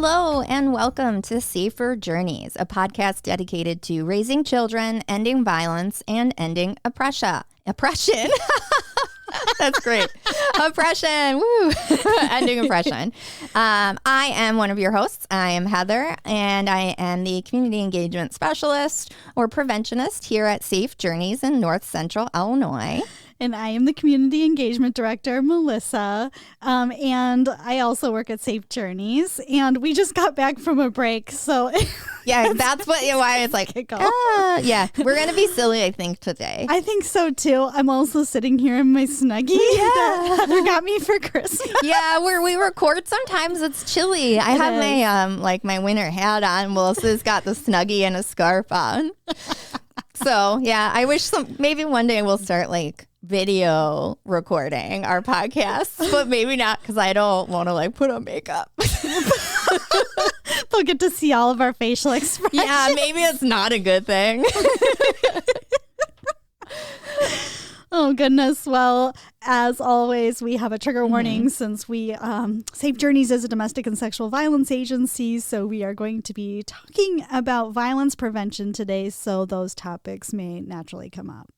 Hello and welcome to SafeR Journeys, a podcast dedicated to raising children, ending violence, and ending oppression. That's great. Oppression. Woo. Ending oppression. I am one of your hosts. I am Heather, and I am the community engagement specialist or preventionist here at Safe Journeys in North Central Illinois. And I am the community engagement director, Melissa. And I also work at Safe Journeys. And we just got back from a break. So yeah, that's why it's like, yeah, we're going to be silly, I think, today. I think so, too. I'm also sitting here in my Snuggie that Heather got me for Christmas. Yeah, where we record, sometimes it's chilly. I have my winter hat on. Melissa's got the Snuggie and a scarf on. So, yeah, I wish maybe one day we'll start video recording our podcasts, but maybe not because I don't want to put on makeup. They'll get to see all of our facial expressions. Yeah, maybe it's not a good thing. Oh, goodness. Well, as always, we have a trigger warning since we, Safe Journeys is a domestic and sexual violence agency. So we are going to be talking about violence prevention today. So those topics may naturally come up.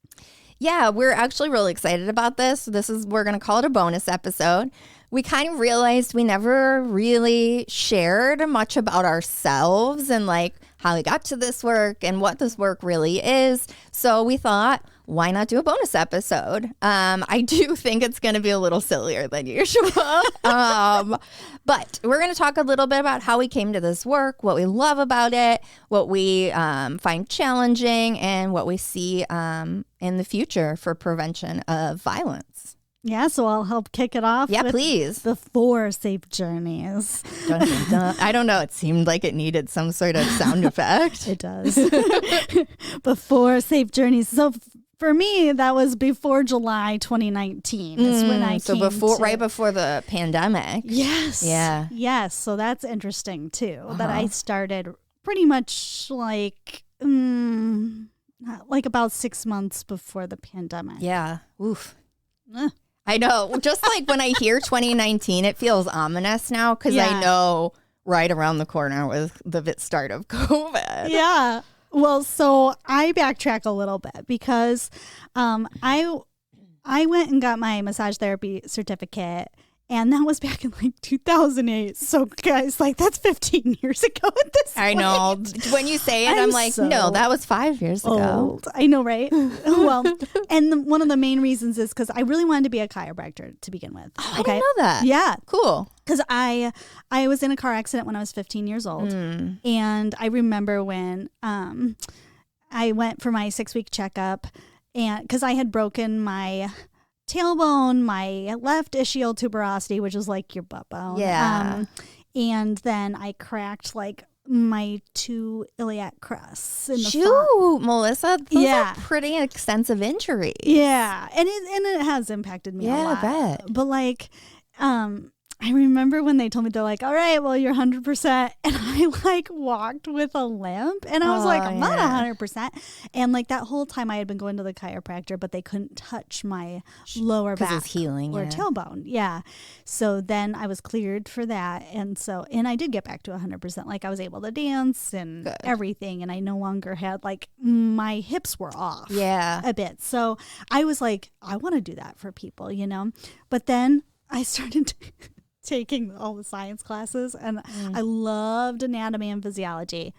Yeah, we're actually really excited about this. We're going to call it a bonus episode. We kind of realized we never really shared much about ourselves and how we got to this work and what this work really is. So we thought, why not do a bonus episode? I do think it's going to be a little sillier than usual. But we're going to talk a little bit about how we came to this work, what we love about it, what we find challenging, and what we see in the future for prevention of violence. Yeah, so I'll help kick it off. Yeah, with please. The 4 safe journeys. Dun, dun, dun. I don't know. It seemed like it needed some sort of sound effect. It does. Before safe journeys. So for me, that was before July 2019 is when I came right before the pandemic. Yes. Yeah. Yes. So that's interesting too. That I started pretty much about 6 months before the pandemic. Yeah. Oof. I know. Just when I hear 2019, it feels ominous now because I know right around the corner was the start of COVID. Yeah. Well, so I backtrack a little bit because I went and got my massage therapy certificate, and that was back in 2008. So guys, that's 15 years ago at this point. I know. When you say it, I'm like, no, that was 5 years ago. Old. I know, right? Well, and one of the main reasons is because I really wanted to be a chiropractor to begin with. Oh, I didn't know that. Yeah. Cool. Because I was in a car accident when I was 15 years old. And I remember when I went for my 6-week checkup, and because I had broken my tailbone, my left ischial tuberosity, which is your butt bone. Yeah. And then I cracked my 2 iliac crusts in the Shoot, Melissa, those are pretty extensive injuries. Yeah, and it has impacted me a lot. I bet. But I remember when they told me, they're like, all right, well, you're 100%. And I walked with a limp. And I was I'm not 100%. And that whole time I had been going to the chiropractor, but they couldn't touch my lower back. Because it's healing. Or tailbone. Yeah. So then I was cleared for that. And I did get back to 100%. I was able to dance and everything. And I no longer had my hips were off. Yeah. A bit. So I was I want to do that for people, But then I started taking all the science classes, and I loved anatomy and physiology.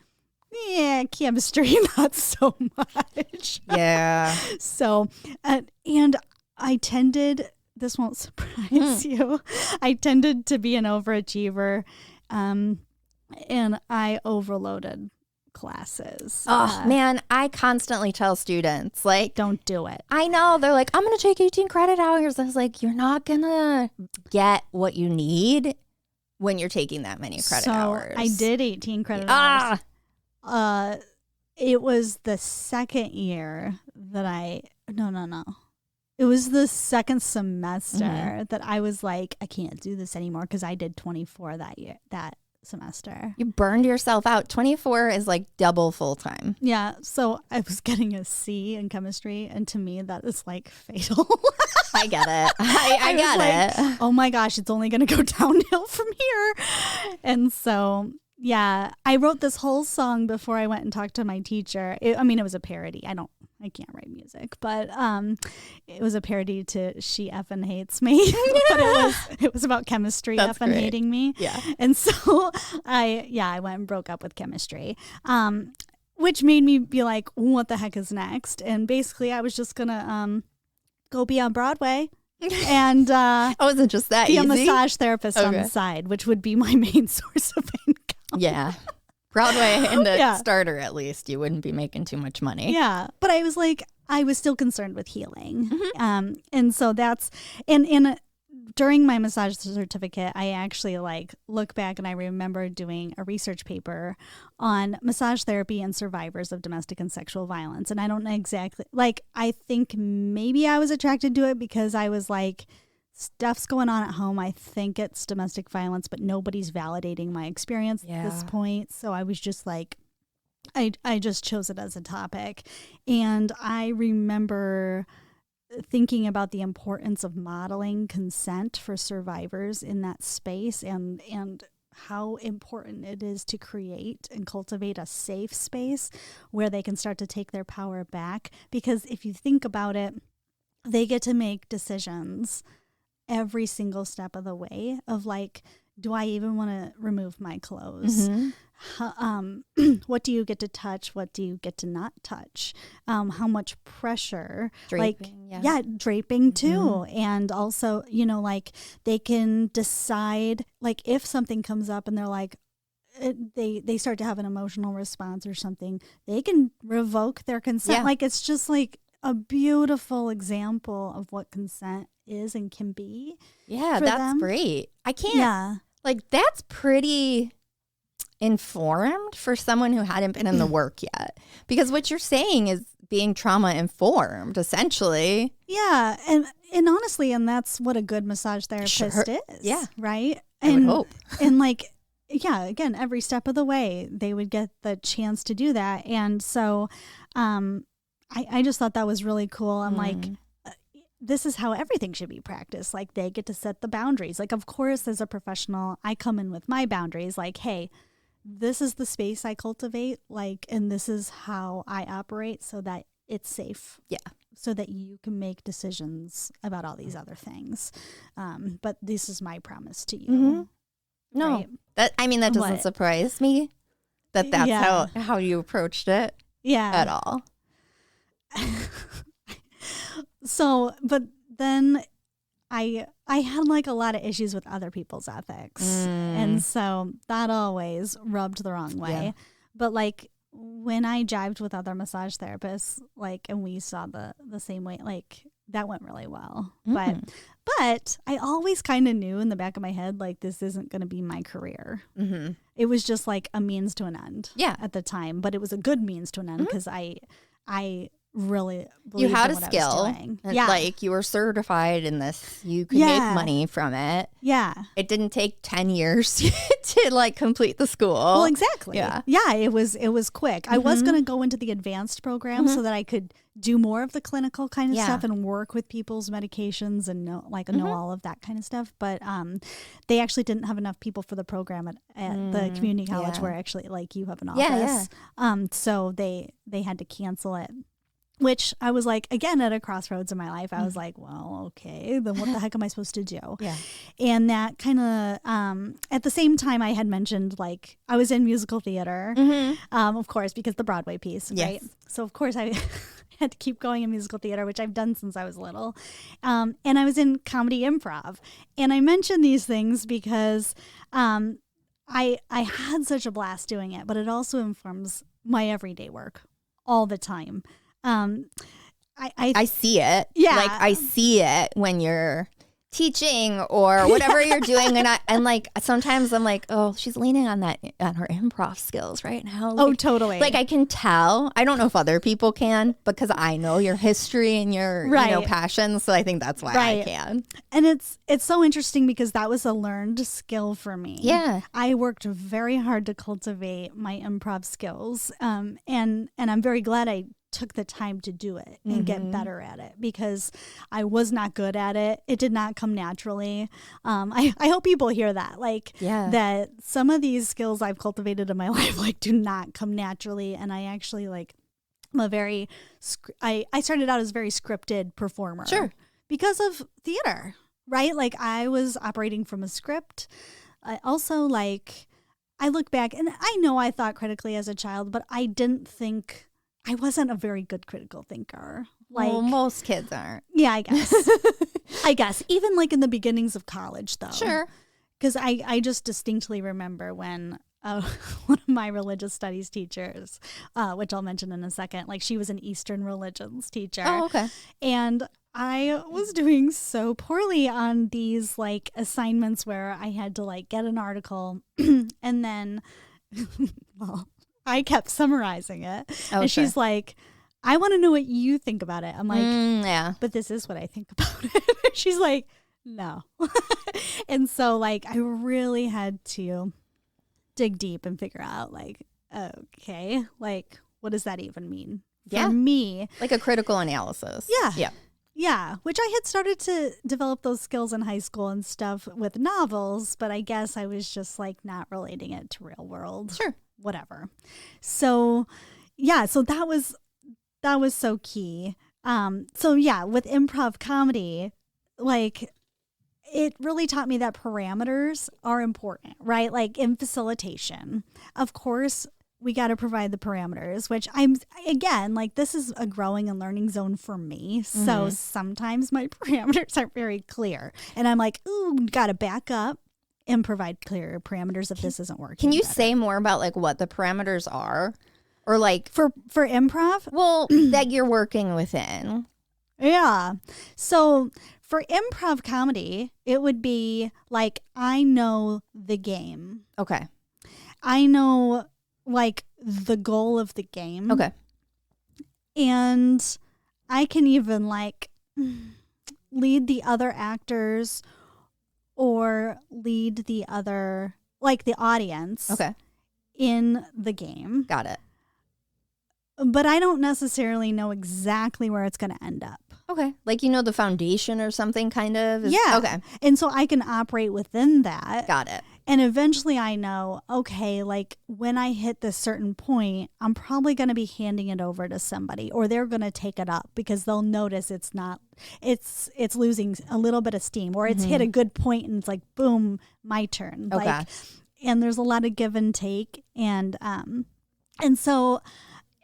Yeah, chemistry, not so much. Yeah. So, and I tended, this won't surprise you, I tended to be an overachiever, and I overloaded classes. Oh, man, I constantly tell students, don't do it. I know. They're like, I'm going to take 18 credit hours. I was like, you're not going to get what you need when you're taking that many credit hours. I did 18 credit hours. It was the second year that no. It was the second semester that I was like, I can't do this anymore because I did 24 that year, that semester. You burned yourself out. 24 is like double full time. Yeah. So I was getting a C in chemistry. And to me, that is like fatal. I get it. I get it. Oh my gosh, it's only going to go downhill from here. And so, yeah, I wrote this whole song before I went and talked to my teacher. It was a parody. I can't write music, but it was a parody to She Effin' Hates Me. But it was about chemistry. That's effing great. hating me. Yeah. And so I went and broke up with chemistry. Which made me be like, what the heck is next? And basically I was just gonna go be on Broadway and I wasn't just that be easy. a massage therapist on the side, which would be my main source of income. Yeah. Broadway and a starter, at least, you wouldn't be making too much money. Yeah. But I was like, I was still concerned with healing. Mm-hmm. And so that's, and during my massage certificate, I actually like look back and I remember doing a research paper on massage therapy and survivors of domestic and sexual violence. And I don't know exactly, like, I think maybe I was attracted to it because I was like, stuff's going on at home. I think it's domestic violence, but nobody's validating my experience at this point. So I was just like, I just chose it as a topic. And I remember thinking about the importance of modeling consent for survivors in that space and how important it is to create and cultivate a safe space where they can start to take their power back. Because if you think about it, they get to make decisions every single step of the way of like, do I even want to remove my clothes? Mm-hmm. What do you get to touch? What do you get to not touch? How much pressure? Draping, draping too. Mm-hmm. And also, like they can decide, like if something comes up and they're like, they start to have an emotional response or something, they can revoke their consent. Yeah. Like it's just like a beautiful example of what consent is and can be. Yeah, that's them. great. That's pretty informed for someone who hadn't been in the work yet. Because what you're saying is being trauma informed, essentially. Yeah, and honestly, and that's what a good massage therapist is. Yeah. Right? I would hope. And like, yeah, again, every step of the way, they would get the chance to do that. And so I just thought that was really cool. I'm like, this is how everything should be practiced. Like they get to set the boundaries. Like, of course, as a professional, I come in with my boundaries. Like, hey, this is the space I cultivate. Like, and this is how I operate so that it's safe. Yeah. So that you can make decisions about all these other things. But this is my promise to you. Mm-hmm. No, right? that doesn't surprise me. That's how you approached it. Yeah. At all. So, but then I had like a lot of issues with other people's ethics. And so that always rubbed the wrong way. Yeah. But like when I jived with other massage therapists, like, and we saw the same way, like that went really well. But I always kind of knew in the back of my head, like this isn't going to be my career. Mm-hmm. It was just like a means to an end at the time, but it was a good means to an end because I really believed you had in a what skill. I was doing. Yeah. Like you were certified in this. You could make money from it. Yeah. It didn't take 10 years to like complete the school. Well, exactly. Yeah. Yeah, it was quick. I was going to go into the advanced program so that I could do more of the clinical kind of stuff and work with people's medications and know all of that kind of stuff. But they actually didn't have enough people for the program at the community college where actually like you have an office. So they had to cancel it. Which I was like, again, at a crossroads in my life, I was like, well, okay, then what the heck am I supposed to do? Yeah. And that kind of, at the same time, I had mentioned, like, I was in musical theater, of course, because the Broadway piece, right? So, of course, I had to keep going in musical theater, which I've done since I was little. And I was in comedy improv. And I mentioned these things because I had such a blast doing it, but it also informs my everyday work all the time. I see it. Yeah. Like I see it when you're teaching or whatever you're doing, and like sometimes I'm like, oh, she's leaning on her improv skills right now. Like, Oh, totally. Like I can tell. I don't know if other people can, because I know your history and your passion. So I think that's why I can. And it's so interesting because that was a learned skill for me. Yeah, I worked very hard to cultivate my improv skills, and I'm very glad I took the time to do it and get better at it, because I was not good at it. It did not come naturally. I hope people hear that, that some of these skills I've cultivated in my life do not come naturally. And I actually I'm a very I started out as a very scripted performer, because of theater, right? Like I was operating from a script. I also I look back and I know I thought critically as a child, but I didn't think. I wasn't a very good critical thinker. Well, most kids aren't. Yeah, I guess. I guess. Even in the beginnings of college, though. Sure. Because I just distinctly remember when one of my religious studies teachers, which I'll mention in a second, she was an Eastern religions teacher. Oh, okay. And I was doing so poorly on these assignments where I had to get an article and then, I kept summarizing it. Oh, and she's like, I want to know what you think about it. I'm like, yeah, but this is what I think about it. She's like, no. And so I really had to dig deep and figure out okay, what does that even mean for me? Like a critical analysis. Yeah. Yeah. Yeah, which I had started to develop those skills in high school and stuff with novels, but I guess I was just not relating it to real world. Sure. Whatever. So yeah, so that was so key. So yeah, with improv comedy, it really taught me that parameters are important, right? In facilitation, of course, we got to provide the parameters, which this is a growing and learning zone for me. So sometimes my parameters aren't very clear. And I'm ooh, got to back up and provide clear parameters if this isn't working. Can you say more about what the parameters are? Or for improv? Well, that you're working within. Yeah. So for improv comedy, it would be I know the game. Okay. I know the goal of the game. Okay. And I can even lead the other actors or lead the other the audience. Okay. In the game. Got it. But I don't necessarily know exactly where it's going to end up. Okay. The foundation or something kind of? Yeah. Okay. And so I can operate within that. Got it. And eventually I know, okay, when I hit this certain point, I'm probably going to be handing it over to somebody, or they're going to take it up because they'll notice it's losing a little bit of steam, or it's hit a good point and it's boom, my turn. Okay. And there's a lot of give and take. And so,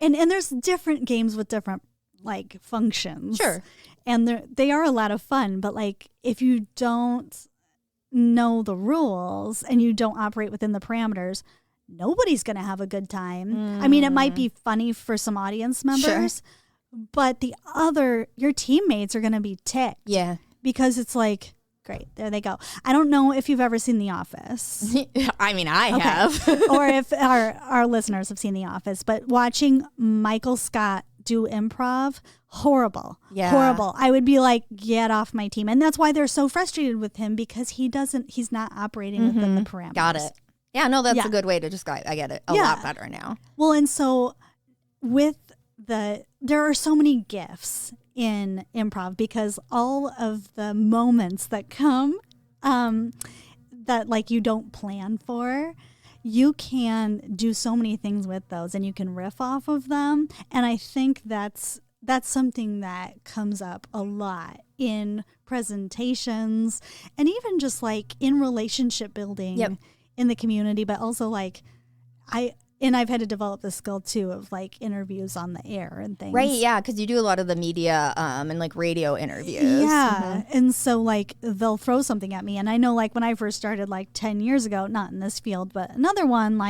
and there's different games with different functions. Sure. And they are a lot of fun, but if you don't know the rules and you don't operate within the parameters, nobody's going to have a good time. I mean, it might be funny for some audience members, but your teammates are going to be ticked. Yeah. Because it's great, there they go. I don't know if you've ever seen The Office. I mean, I have. Or if our listeners have seen The Office, but watching Michael Scott do improv, horrible. I would be get off my team. And that's why they're so frustrated with him, because he's not operating within the parameters. Got it. Yeah, no, that's a good way to describe. I get it a lot better now. Well, and so there are so many gifts in improv, because all of the moments that come that you don't plan for, you can do so many things with those, and you can riff off of them. And I think that's something that comes up a lot in presentations, and even just in relationship building in the community, but also I've had to develop the skill too of interviews on the air and things. Right, yeah, because you do a lot of the media and radio interviews. Yeah, and so they'll throw something at me, and I know when I first started 10 years ago, not in this field, but another one,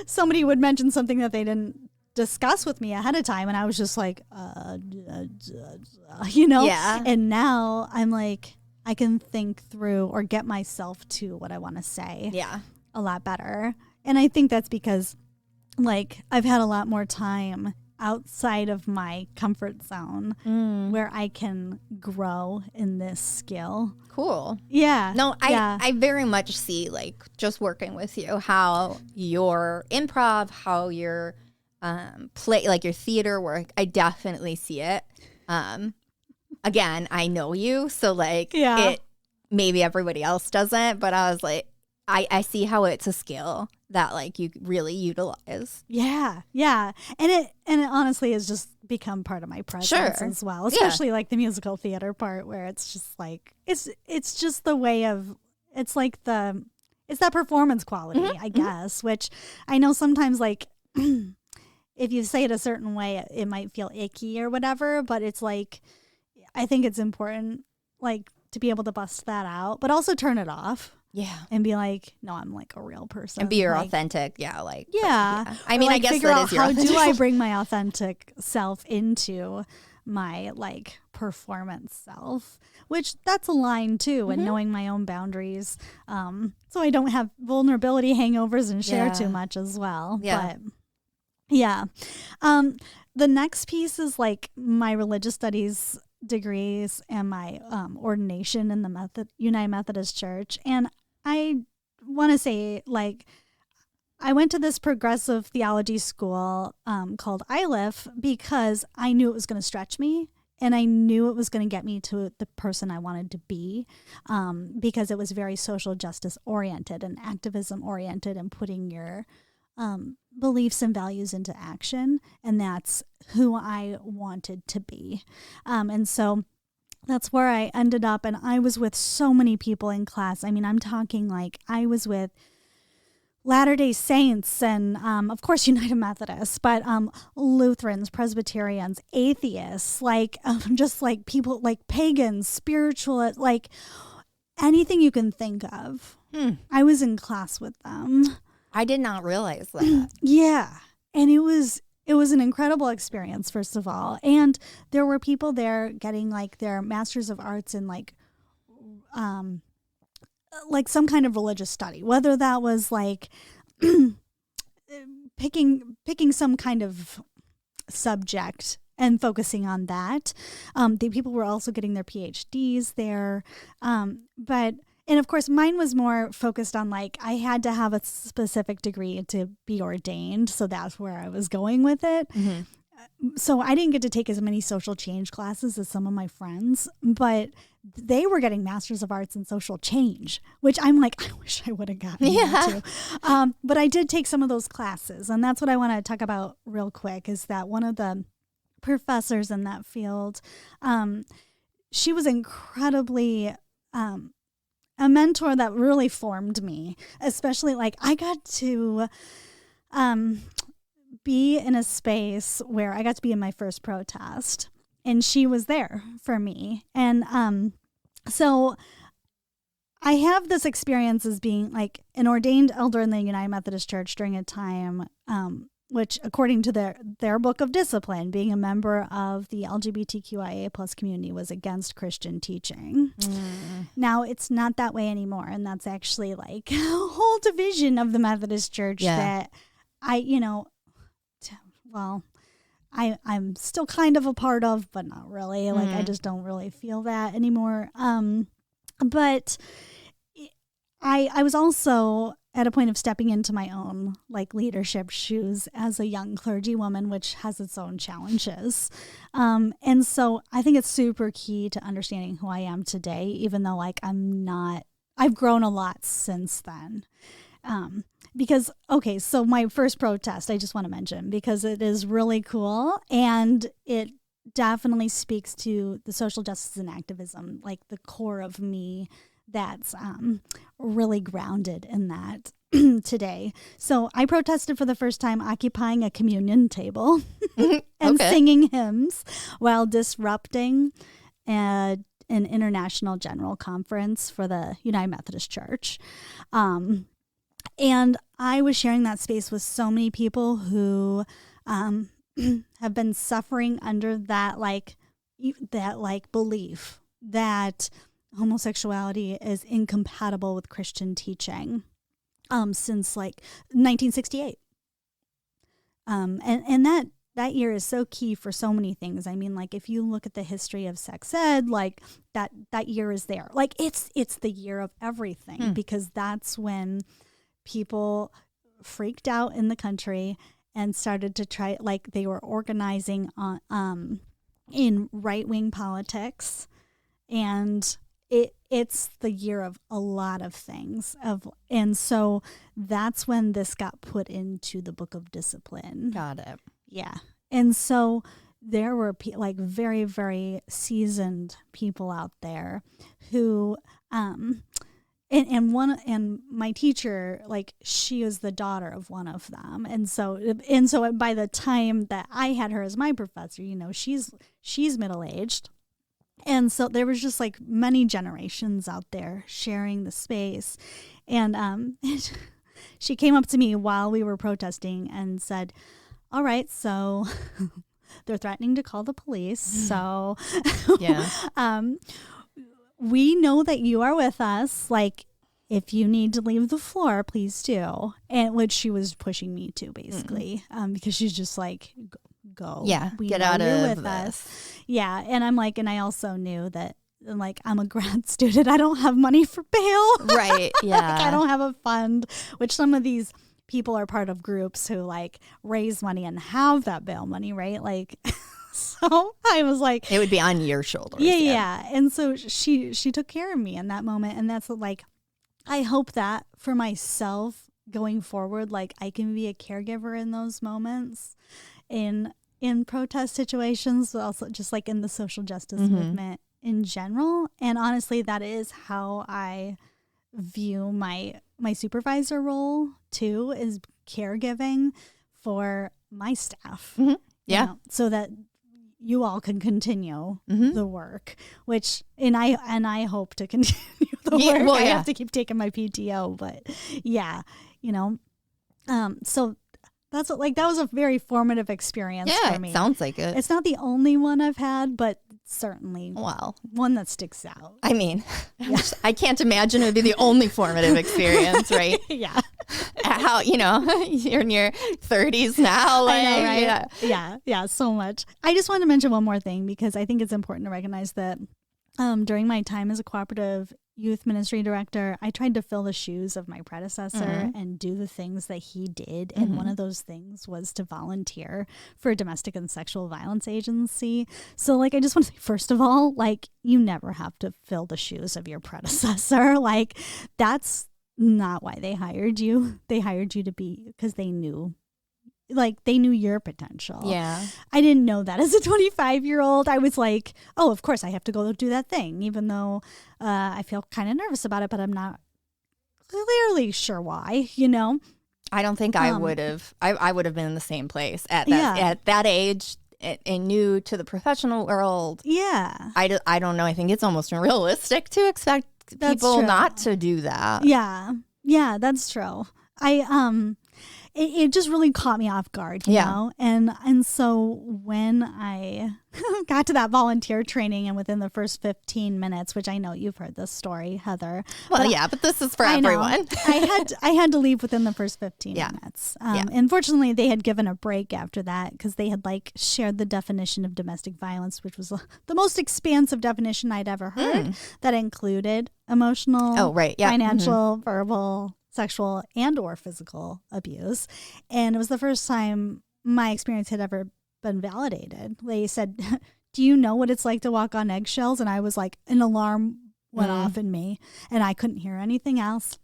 somebody would mention something that they didn't discuss with me ahead of time, and I was just Yeah. And now I'm I can think through or get myself to what I want to say a lot better. And I think that's because like I've had a lot more time outside of my comfort zone where I can grow in this skill. Cool. Yeah. No, I very much see, like, just working with you, how your improv, how your play, like your theater work, I definitely see it. Again, I know you, so like it, maybe everybody else doesn't, but I was like, I see how it's a skill that like you really utilize. Yeah. Yeah. And it honestly has just become part of my presence as well, especially like the musical theater part where it's just like, it's just the way of, it's like it's that performance quality, I guess, which I know sometimes like if you say it a certain way, it might feel icky or whatever, but it's like, I think it's important like to be able to bust that out, but also turn it off. Yeah. And be like, no, I'm like a real person. And be your like, authentic. Yeah. Like, yeah. I mean, like, I guess figure that out is your how authentic. do I bring my authentic self into my like performance self, which that's a line too, and knowing my own boundaries. So I don't have vulnerability hangovers and share too much as well. Yeah. But yeah. The next piece is like my religious studies degrees and my ordination in the United Methodist Church. And I want to say, like, I went to this progressive theology school called ILIF because I knew it was going to stretch me, and I knew it was going to get me to the person I wanted to be, because it was very social justice oriented and activism oriented and putting your beliefs and values into action. And that's who I wanted to be. And so that's where I ended up. And I was with so many people in class. I mean, I'm talking like I was with Latter-day Saints and, of course, United Methodists, but Lutherans, Presbyterians, atheists, like just like people like pagans, spiritual, like anything you can think of. I was in class with them. I did not realize that. Yeah. And it was an incredible experience, first of all. And there were people there getting like their Masters of Arts in like some kind of religious study, whether that was like picking some kind of subject and focusing on that. The people were also getting their PhDs there. And of course, mine was more focused on like, I had to have a specific degree to be ordained. So that's where I was going with it. So I didn't get to take as many social change classes as some of my friends, but they were getting Masters of Arts in social change, which I'm like, I wish I would have gotten that too. But I did take some of those classes. And that's what I want to talk about real quick, is that one of the professors in that field, she was incredibly a mentor that really formed me, especially like I got to be in a space where I got to be in my first protest, and she was there for me. And so I have this experience as being like an ordained elder in the United Methodist Church during a time which, according to their book of discipline, being a member of the LGBTQIA plus community was against Christian teaching. Now, it's not that way anymore. And that's actually like a whole division of the Methodist Church that I'm still kind of a part of, but not really. Like, I just don't really feel that anymore. But I was also at a point of stepping into my own like leadership shoes as a young clergy woman, which has its own challenges. And so I think it's super key to understanding who I am today, even though like I've grown a lot since then. Because, okay, so my first protest, I just want to mention, because it is really cool and it definitely speaks to the social justice and activism, like the core of me that's really grounded in that today. So I protested for the first time occupying a communion table and singing hymns while disrupting an international general conference for the United Methodist Church. And I was sharing that space with so many people who have been suffering under that belief that homosexuality is incompatible with Christian teaching since like 1968. And that year is so key for so many things. I mean, like if you look at the history of sex ed, like that year is there. Like it's the year of everything because that's when people freaked out in the country and started to try, like they were organizing on in right-wing politics, and it's the year of a lot of things and so that's when this got put into the Book of Discipline. Got it. Yeah. And so there were like very, very seasoned people out there who and my teacher, like she was the daughter of one of them. And so by the time that I had her as my professor, you know, she's middle-aged. And so there was just like many generations out there sharing the space. And she came up to me while we were protesting and said, all right, so they're threatening to call the police. So yeah. We know that you are with us. Like, if you need to leave the floor, please do. And which she was pushing me to, basically, because she's just like, go. Yeah, we get know out you're of with this. us. Yeah, and I'm like, and I also knew that, like, I'm a grad student. I don't have money for bail. Right, yeah. Like, I don't have a fund, which some of these people are part of groups who, like, raise money and have that bail money, right? Like... So I was like, it would be on your shoulders. Yeah. And so she took care of me in that moment. And that's like, I hope that for myself going forward, like I can be a caregiver in those moments in protest situations, but also just like in the social justice movement in general. And honestly, that is how I view my supervisor role too, is caregiving for my staff. Yeah. You know, so that you all can continue the work, which, and I hope to continue the work. Well, I have to keep taking my PTO, but yeah, you know, so that's like, that was a very formative experience for me. It sounds like it. It's not the only one I've had, but certainly one that sticks out. I mean, I can't imagine it would be the only formative experience, right? Yeah. How, you know, you're in your 30s now. Like, I know, right? Yeah, so much. I just wanted to mention one more thing because I think it's important to recognize that during my time as a cooperative youth ministry director, I tried to fill the shoes of my predecessor and do the things that he did. And one of those things was to volunteer for a domestic and sexual violence agency. So, like, I just want to say, first of all, like, you never have to fill the shoes of your predecessor. Like, that's not why they hired you. They hired you to be, because they knew your potential. Yeah. I didn't know that as a 25-year-old. I was like, oh, of course I have to go do that thing, even though I feel kind of nervous about it, but I'm not clearly sure why, you know? I don't think I would have. I would have been in the same place at that age and new to the professional world. Yeah. I don't know. I think it's almost unrealistic to expect people not to do that. Yeah. Yeah, that's true. It just really caught me off guard, you know? And so when I got to that volunteer training and within the first 15 minutes, which I know you've heard this story, Heather. Well, but this is for everyone. I had to leave within the first 15 minutes. Unfortunately, they had given a break after that because they had like shared the definition of domestic violence, which was the most expansive definition I'd ever heard that included emotional, financial, verbal, sexual and or physical abuse. And it was the first time my experience had ever been validated. They said, do you know what it's like to walk on eggshells? And I was like, an alarm went off in me and I couldn't hear anything else.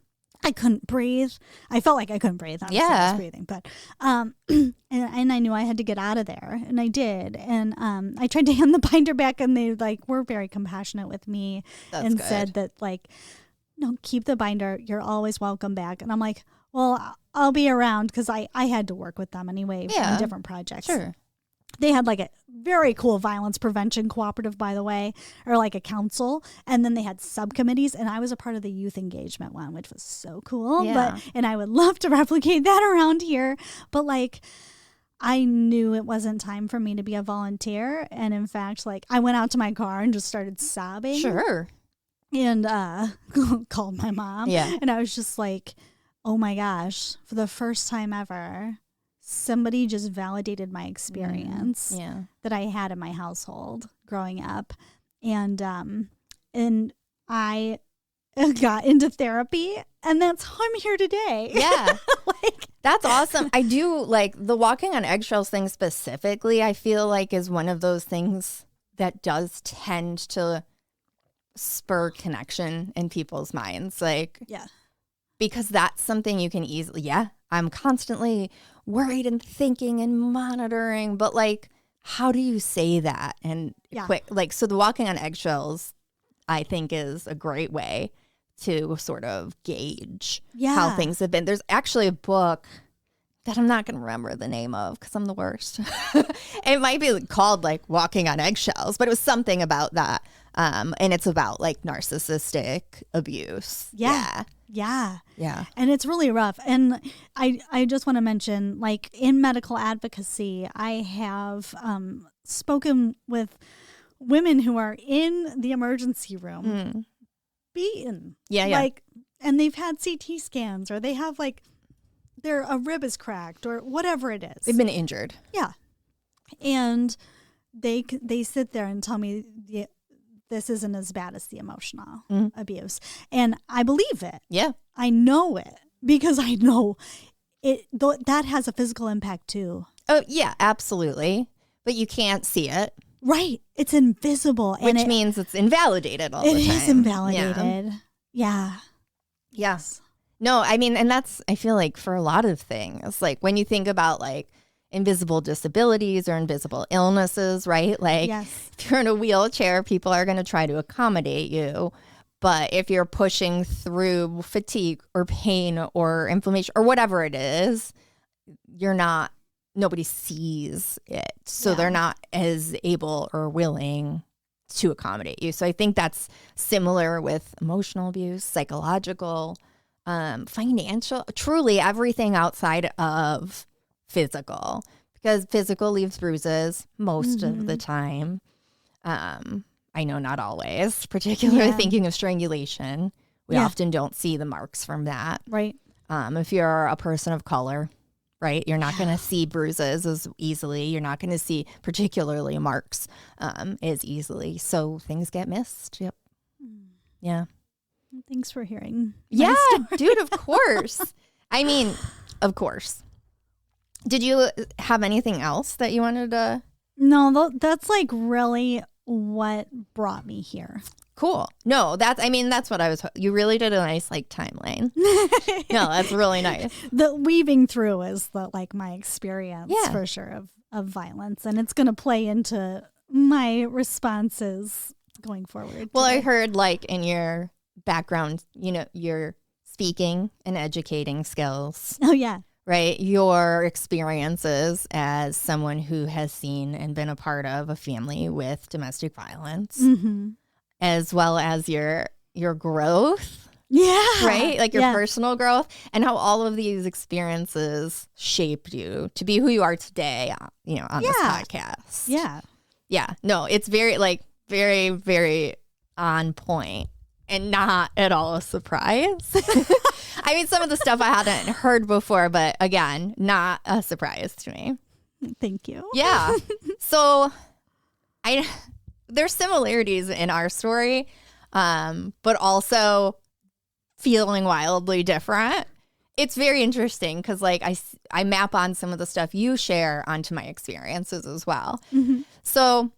I couldn't breathe. I felt like I couldn't breathe. Honestly, I was breathing, but and I knew I had to get out of there, and I did. And I tried to hand the binder back, and they like were very compassionate with me. That's and good. Said that like, no, keep the binder. You're always welcome back. And I'm like, well, I'll be around because I had to work with them anyway on different projects. Sure. They had like a very cool violence prevention cooperative, by the way, or like a council. And then they had subcommittees. And I was a part of the youth engagement one, which was so cool. Yeah. And I would love to replicate that around here. But like, I knew it wasn't time for me to be a volunteer. And in fact, like I went out to my car and just started sobbing. Sure. and called my mom. Yeah. And I was just like, oh my gosh, for the first time ever, somebody just validated my experience that I had in my household growing up. And I got into therapy, and that's how I'm here today. Yeah. That's awesome. I do like the walking on eggshells thing specifically, I feel like is one of those things that does tend to spur connection in people's minds. Like, because that's something you can easily, I'm constantly worried and thinking and monitoring, but like, how do you say that? And so the walking on eggshells, I think, is a great way to sort of gauge how things have been. There's actually a book that I'm not going to remember the name of because I'm the worst. It might be called like Walking on Eggshells, but it was something about that. And it's about like narcissistic abuse. Yeah. And it's really rough. And I just want to mention, like, in medical advocacy, I have spoken with women who are in the emergency room beaten. Like, and they've had CT scans, or they have like a rib is cracked, or whatever it is. They've been injured. Yeah. And they sit there and tell me this isn't as bad as the emotional abuse. And I believe it. Yeah. I know it because I know it. That has a physical impact too. Oh, yeah, absolutely. But you can't see it. Right. It's invisible. Which means it's invalidated all the time. It is invalidated. Yeah. Yes. No, I mean, and that's, I feel like for a lot of things, like when you think about like invisible disabilities or invisible illnesses, right? Like if you're in a wheelchair, people are going to try to accommodate you. But if you're pushing through fatigue or pain or inflammation or whatever it is, nobody sees it. So they're not as able or willing to accommodate you. So I think that's similar with emotional abuse, psychological, financial, truly everything outside of physical, because physical leaves bruises most of the time. I know not always, particularly thinking of strangulation. We often don't see the marks from that. Right. If you're a person of color, right, you're not going to see bruises as easily. You're not going to see particularly marks as easily. So things get missed. Yep. Yeah. Thanks for hearing. Yeah, dude, of course. I mean, of course. Did you have anything else that you wanted to? No, that's like really what brought me here. Cool. No, that's what I was, you really did a nice like timeline. No, that's really nice. The weaving through is my experience for sure of violence, and it's going to play into my responses going forward. Well, today. I heard like in your background, your speaking and educating skills. Oh yeah. Right. Your experiences as someone who has seen and been a part of a family with domestic violence, as well as your growth. Yeah. Right. Like your personal growth, and how all of these experiences shaped you to be who you are today, on this podcast. Yeah. Yeah. No, it's very, very on point. And not at all a surprise. I mean, some of the stuff I hadn't heard before, but again, not a surprise to me. Thank you. Yeah. So there's similarities in our story, but also feeling wildly different. It's very interesting because like I map on some of the stuff you share onto my experiences as well. So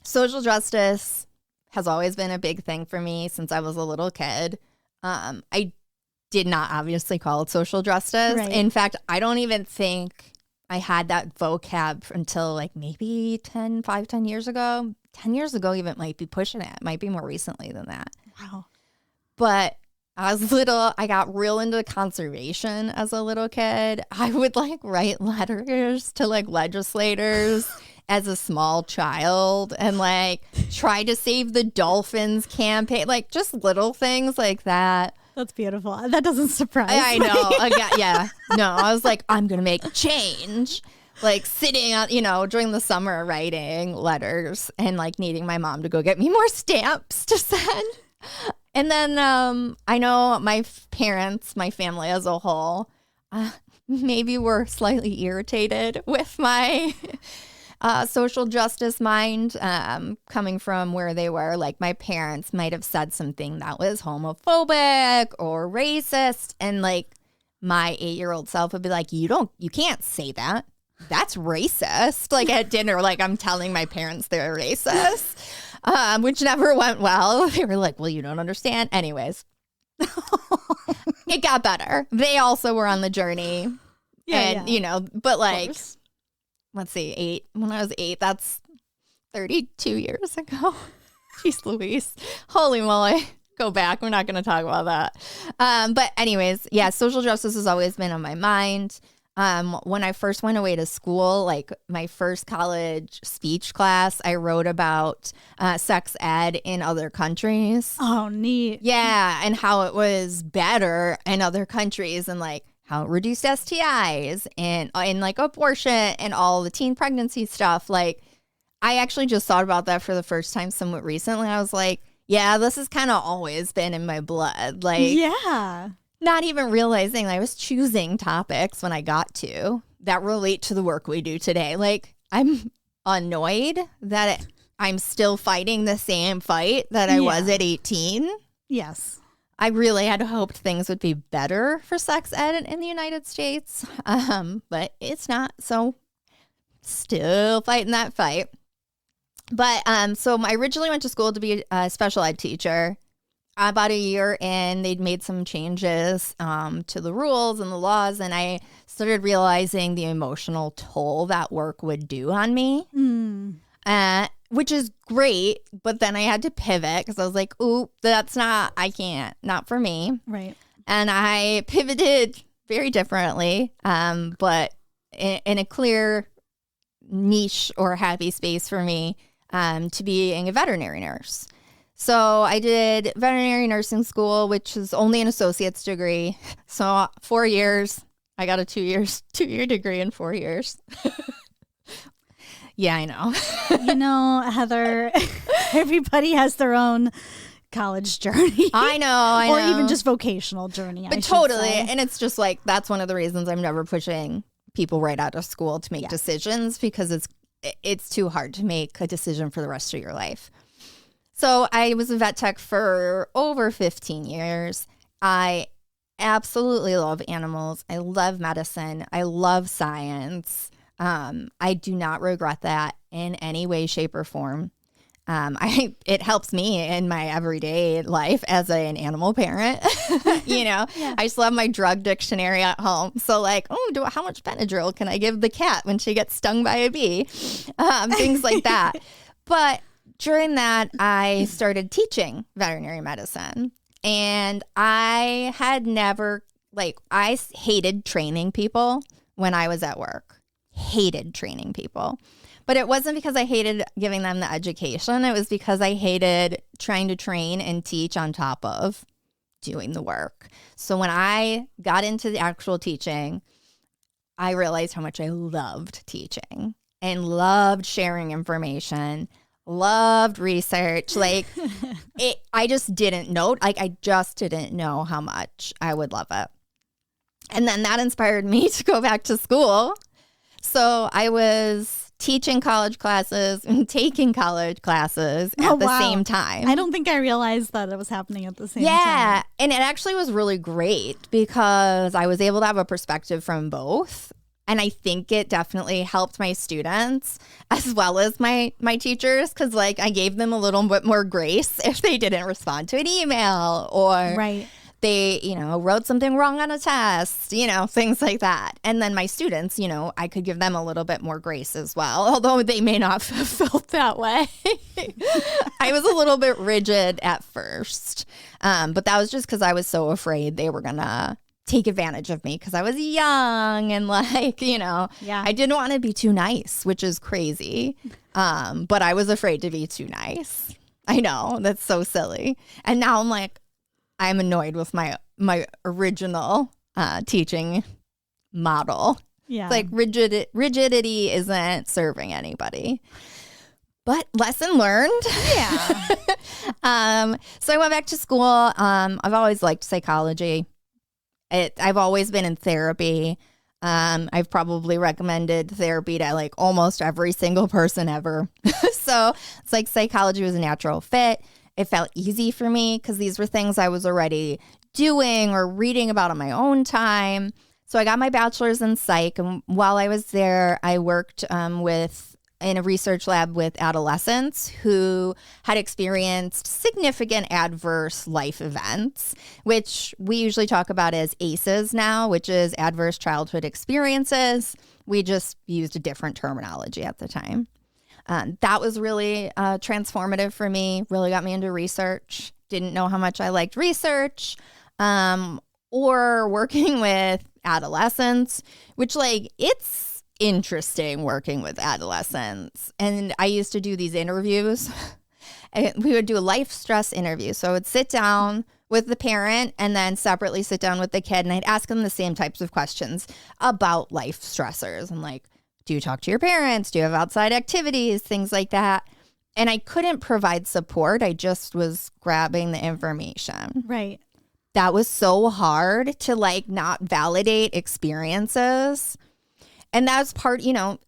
social justice has always been a big thing for me since I was a little kid. I did not obviously call it social justice. Right. In fact, I don't even think I had that vocab until like maybe 10 years ago. 10 years ago even might be pushing it. Might be more recently than that. Wow. But I was little, I got real into conservation as a little kid. I would like write letters to like legislators as a small child and like try to save the dolphins campaign, like just little things like that. That's beautiful. That doesn't surprise me. I know. Yeah. No, I was like, I'm going to make change. Like sitting on, during the summer writing letters and like needing my mom to go get me more stamps to send. And then I know my parents, my family as a whole, maybe were slightly irritated with my social justice mind coming from where they were. Like my parents might have said something that was homophobic or racist. And like my 8-year-old self would be like, you can't say that. That's racist. Like at dinner, like I'm telling my parents they're racist, which never went well. They were like, well, you don't understand. Anyways, it got better. They also were on the journey. You know, but like, let's see, when I was 8, that's 32 years ago. Jeez Louise. Holy moly. Go back. We're not going to talk about that. But anyways, yeah, social justice has always been on my mind. When I first went away to school, like my first college speech class, I wrote about sex ed in other countries. Oh, neat. Yeah, and how it was better in other countries and like how it reduced STIs and like abortion and all the teen pregnancy stuff. Like I actually just thought about that for the first time somewhat recently. I was like, yeah, this has kind of always been in my blood. Like, yeah. Not even realizing I was choosing topics when I got to that relate to the work we do today. Like, I'm annoyed that I'm still fighting the same fight that I was at 18. Yes. I really had hoped things would be better for sex ed in the United States, but it's not. So, still fighting that fight. But so I originally went to school to be a special ed teacher. About a year in, they'd made some changes to the rules and the laws, and I started realizing the emotional toll that work would do on me, which is great. But then I had to pivot because I was like, ooh, not for me. Right. And I pivoted very differently, but in a clear niche or happy space for me to being a veterinary nurse. So I did veterinary nursing school, which is only an associate's degree. So 4 years, I got a 2-year degree in 4 years. Yeah, I know. You know, Heather, everybody has their own college journey. I know. Or even just vocational journey. But totally. And it's just like, that's one of the reasons I'm never pushing people right out of school to make decisions, because it's too hard to make a decision for the rest of your life. So I was a vet tech for over 15 years. I absolutely love animals. I love medicine. I love science. I do not regret that in any way, shape, or form. It helps me in my everyday life as an animal parent. You know, I still have my drug dictionary at home. So like, how much Benadryl can I give the cat when she gets stung by a bee? Things like that. But during that, I started teaching veterinary medicine, and I had never, I hated training people when I was at work. Hated training people. But it wasn't because I hated giving them the education. It was because I hated trying to train and teach on top of doing the work. So when I got into the actual teaching, I realized how much I loved teaching and loved sharing information. Loved research. I just didn't know. I just didn't know how much I would love it. And then that inspired me to go back to school. So I was teaching college classes and taking college classes at the same time. I don't think I realized that it was happening at the same time. Yeah. And it actually was really great because I was able to have a perspective from both. And I think it definitely helped my students as well as my teachers, because I gave them a little bit more grace if they didn't respond to an email or they, wrote something wrong on a test, things like that. And then my students, I could give them a little bit more grace as well, although they may not have felt that way. I was a little bit rigid at first, but that was just because I was so afraid they were going to take advantage of me because I was young and I didn't want to be too nice, which is crazy. But I was afraid to be too nice. I know, that's so silly. And now I'm annoyed with my original teaching model. Yeah. It's rigidity isn't serving anybody. But lesson learned. Yeah. So I went back to school. I've always liked psychology. I've always been in therapy. I've probably recommended therapy to like almost every single person ever. So it's like psychology was a natural fit. It felt easy for me because these were things I was already doing or reading about on my own time. So I got my bachelor's in psych. And while I was there, I worked in a research lab with adolescents who had experienced significant adverse life events, which we usually talk about as ACEs now, which is adverse childhood experiences. We just used a different terminology at the time. That was really transformative for me, really got me into research. Didn't know how much I liked research or working with adolescents, which like it's interesting working with adolescents. And I used to do these interviews. And we would do a life stress interview. So I would sit down with the parent and then separately sit down with the kid. And I'd ask them the same types of questions about life stressors. And like, do you talk to your parents? Do you have outside activities? Things like that. And I couldn't provide support. I just was grabbing the information. Right. That was so hard to like not validate experiences. And that's part,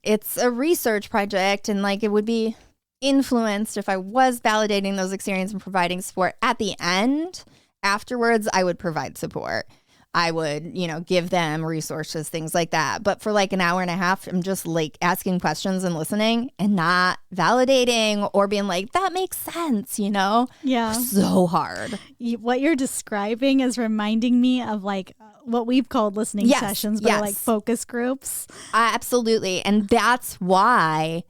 it's a research project and like it would be influenced if I was validating those experiences and providing support. At the end, afterwards, I would provide support. I would, give them resources, things like that. But for like an hour and a half, I'm just like asking questions and listening and not validating or being like, that makes sense, Yeah. So hard. What you're describing is reminding me of like what we've called listening sessions, but like focus groups. Absolutely. And that's why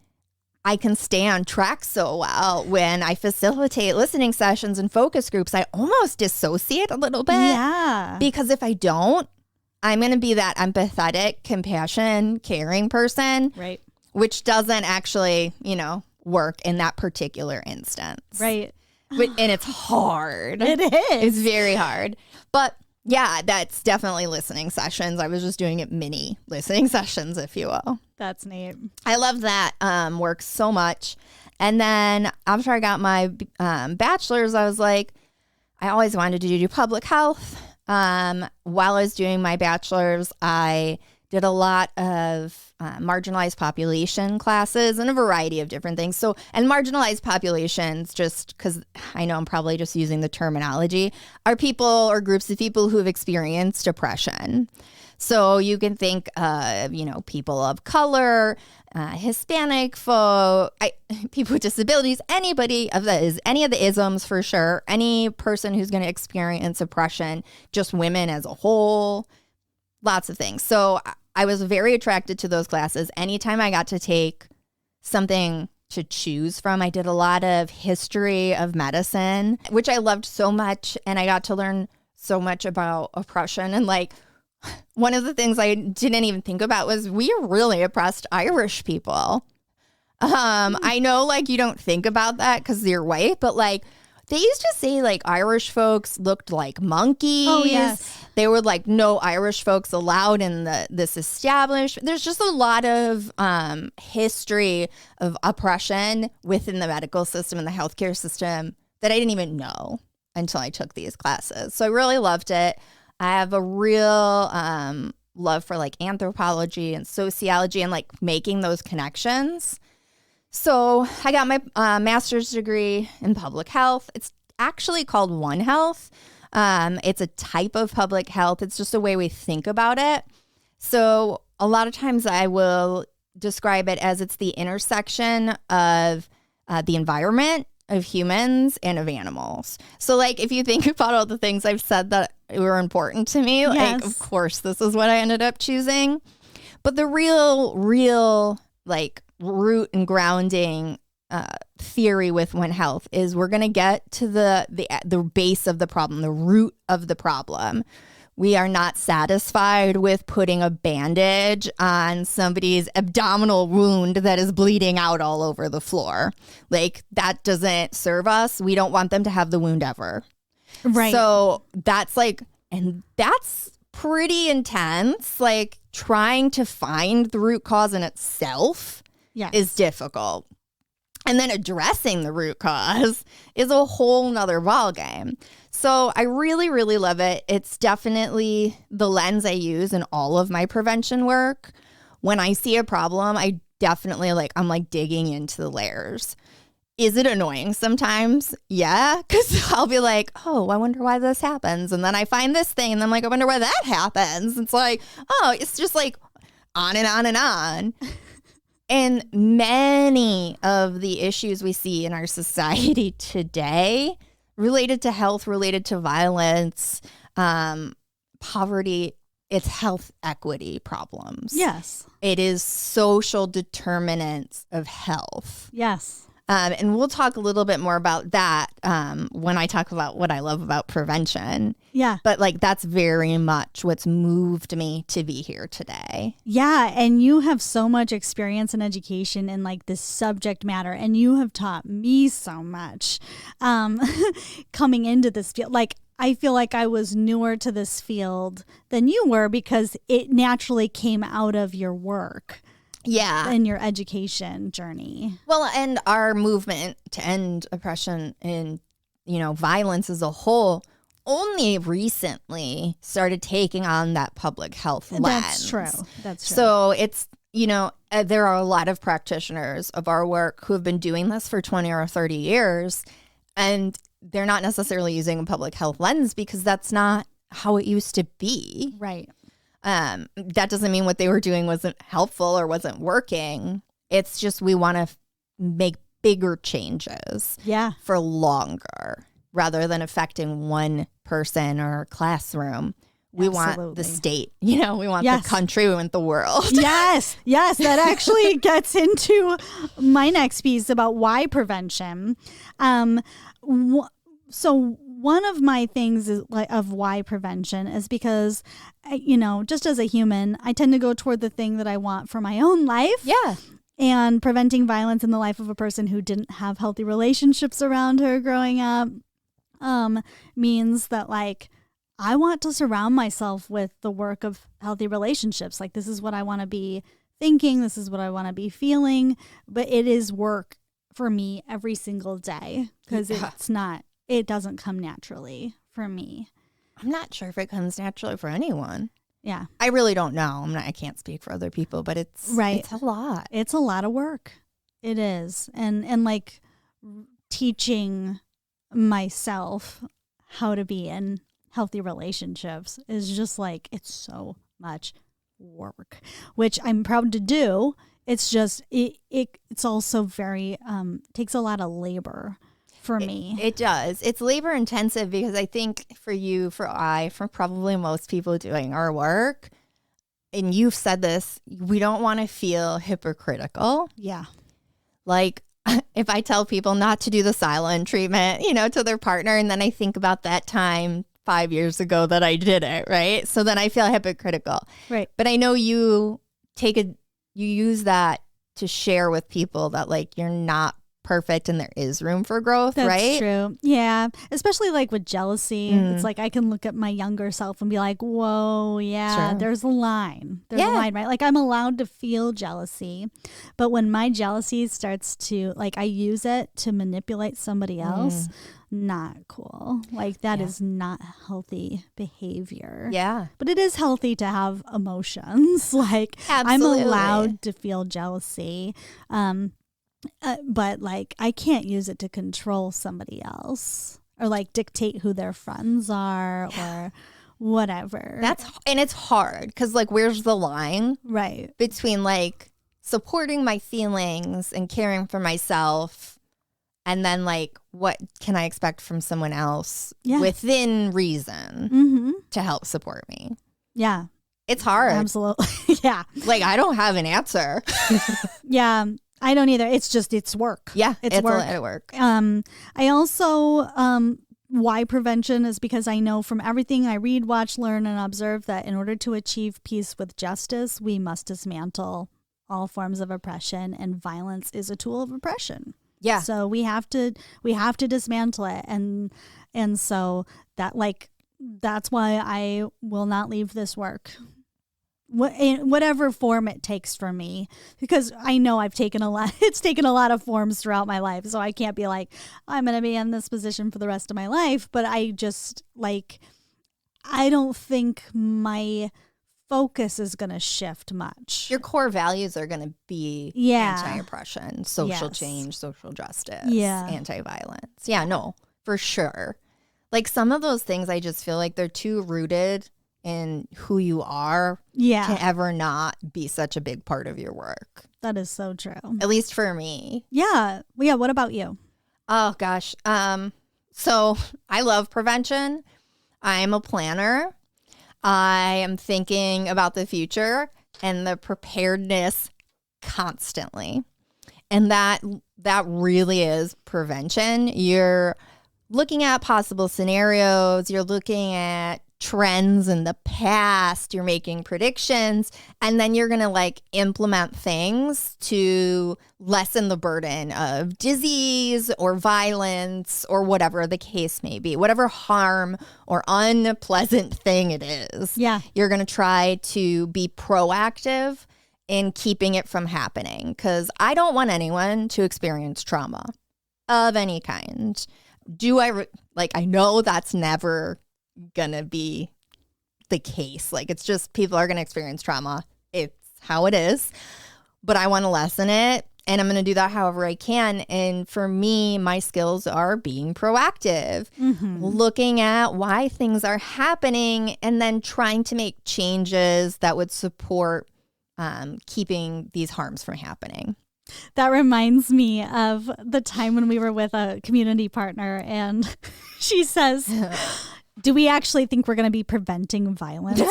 I can stay on track so well when I facilitate listening sessions and focus groups. I almost dissociate a little bit. Yeah. Because if I don't, I'm going to be that empathetic, compassion, caring person. Right. Which doesn't actually, work in that particular instance. Right. And it's hard. It is. It's very hard. But yeah, that's definitely listening sessions. I was just doing it mini listening sessions, if you will. That's neat. I love that work so much. And then after I got my bachelor's, I was like, I always wanted to do public health. While I was doing my bachelor's, I did a lot of marginalized population classes and a variety of different things. So, and marginalized populations, just because I know I'm probably just using the terminology, are people or groups of people who have experienced oppression. So you can think of, people of color, Hispanic folk, people with disabilities, any of the isms for sure, any person who's going to experience oppression, just women as a whole, lots of things. So I was very attracted to those classes. Anytime I got to take something to choose from, I did a lot of history of medicine, which I loved so much. And I got to learn so much about oppression. And like, one of the things I didn't even think about was we really oppressed Irish people. I know like you don't think about that because you're white, but like they used to say like Irish folks looked like monkeys. Oh, yes. They were like no Irish folks allowed in this establishment. There's just a lot of history of oppression within the medical system and the healthcare system that I didn't even know until I took these classes. So I really loved it. I have a real love for like anthropology and sociology and like making those connections. So I got my master's degree in public health. It's actually called One Health. It's a type of public health. It's just a way we think about it. So a lot of times I will describe it as it's the intersection of the environment, of humans, and of animals. So like if you think about all the things I've said that were important to me, like of course this is what I ended up choosing. But the real like root and grounding theory with One Health is we're going to get to the base of the problem, the root of the problem. We are not satisfied with putting a bandage on somebody's abdominal wound that is bleeding out all over the floor. Like that doesn't serve us. We don't want them to have the wound ever. Right. So that's like, and that's pretty intense. Like trying to find the root cause in itself is difficult. And then addressing the root cause is a whole nother ballgame. So I really, really love it. It's definitely the lens I use in all of my prevention work. When I see a problem, I definitely I'm digging into the layers. Is it annoying sometimes? Yeah, because I'll be like, oh, I wonder why this happens. And then I find this thing and I'm like, I wonder why that happens. It's like, oh, it's just like on and on and on. And many of the issues we see in our society today related to health, related to violence, poverty, it's health equity problems. Yes. It is social determinants of health. Yes. And we'll talk a little bit more about that when I talk about what I love about prevention. Yeah. But that's very much what's moved me to be here today. Yeah. And you have so much experience and education in this subject matter. And you have taught me so much coming into this field. I feel like I was newer to this field than you were because it naturally came out of your work. Yeah. In your education journey. Well, and our movement to end oppression and, violence as a whole only recently started taking on that public health lens. That's true. That's true. So it's, there are a lot of practitioners of our work who have been doing this for 20 or 30 years, and they're not necessarily using a public health lens because that's not how it used to be. Right. That doesn't mean what they were doing wasn't helpful or wasn't working. It's just we want to make bigger changes for longer rather than affecting one person or classroom. We want the state, we want the country, we want the world. Yes, that actually gets into my next piece about why prevention. So one of my things is of why prevention is because, just as a human, I tend to go toward the thing that I want for my own life. Yeah. And preventing violence in the life of a person who didn't have healthy relationships around her growing up means that I want to surround myself with the work of healthy relationships. This is what I want to be thinking. This is what I want to be feeling. But it is work for me every single day because it doesn't come naturally for me. I'm not sure if it comes naturally for anyone. Yeah. I really don't know. I can't speak for other people, but it's a lot. It's a lot of work. It is. And teaching myself how to be in healthy relationships is just it's so much work, which I'm proud to do. It's just, it's also very, takes a lot of labor. For me. It does. It's labor intensive because I think for you, for probably most people doing our work, and you've said this, we don't want to feel hypocritical. Yeah. If I tell people not to do the silent treatment, to their partner, and then I think about that time 5 years ago that I did it, right? So then I feel hypocritical. Right. But I know you use that to share with people that you're not perfect and there is room for growth. That's right? True. Yeah. Especially with jealousy. It's I can look at my younger self and be like, whoa, yeah, there's a line. There's a line, right? I'm allowed to feel jealousy. But when my jealousy starts to, I use it to manipulate somebody else, not cool. That is not healthy behavior. Yeah. But it is healthy to have emotions. I'm allowed to feel jealousy. But I can't use it to control somebody else or dictate who their friends are or whatever. And it's hard because where's the line between supporting my feelings and caring for myself and then what can I expect from someone else within reason to help support me? Yeah. It's hard. Absolutely. Yeah. I don't have an answer. Yeah. I don't either. It's work. Yeah, it's work. a lot of work. I also, why prevention is because I know from everything I read, watch, learn, and observe that in order to achieve peace with justice, we must dismantle all forms of oppression, and violence is a tool of oppression. Yeah. So we have to dismantle it, and so that that's why I will not leave this work. in whatever form it takes for me, because I know I've taken a lot. It's taken a lot of forms throughout my life, so I can't be like, I'm going to be in this position for the rest of my life. But I just like, I don't think my focus is going to shift much. Your core values are going to be anti-oppression, social change, social justice, anti-violence. Yeah, no, for sure. Like some of those things, I just feel like they're too rooted in who you are to ever not be such a big part of your work. That is so true. At least for me. Yeah. Well, yeah. What about you? Oh, gosh. So I love prevention. I'm a planner. I am thinking about the future and the preparedness constantly. And that really is prevention. You're looking at possible scenarios. You're looking at trends in the past. You're making predictions. And then you're going to like implement things to lessen the burden of disease or violence or whatever the case may be, whatever harm or unpleasant thing it is. Yeah. You're going to try to be proactive in keeping it from happening, because I don't want anyone to experience trauma of any kind. I know that's never gonna be the case. Like, it's just people are gonna experience trauma. It's how it is. But I want to lessen it, and I'm gonna do that however I can. And for me, my skills are being proactive, looking at why things are happening, and then trying to make changes that would support keeping these harms from happening. That reminds me of the time when we were with a community partner, and she says, do we actually think we're going to be preventing violence?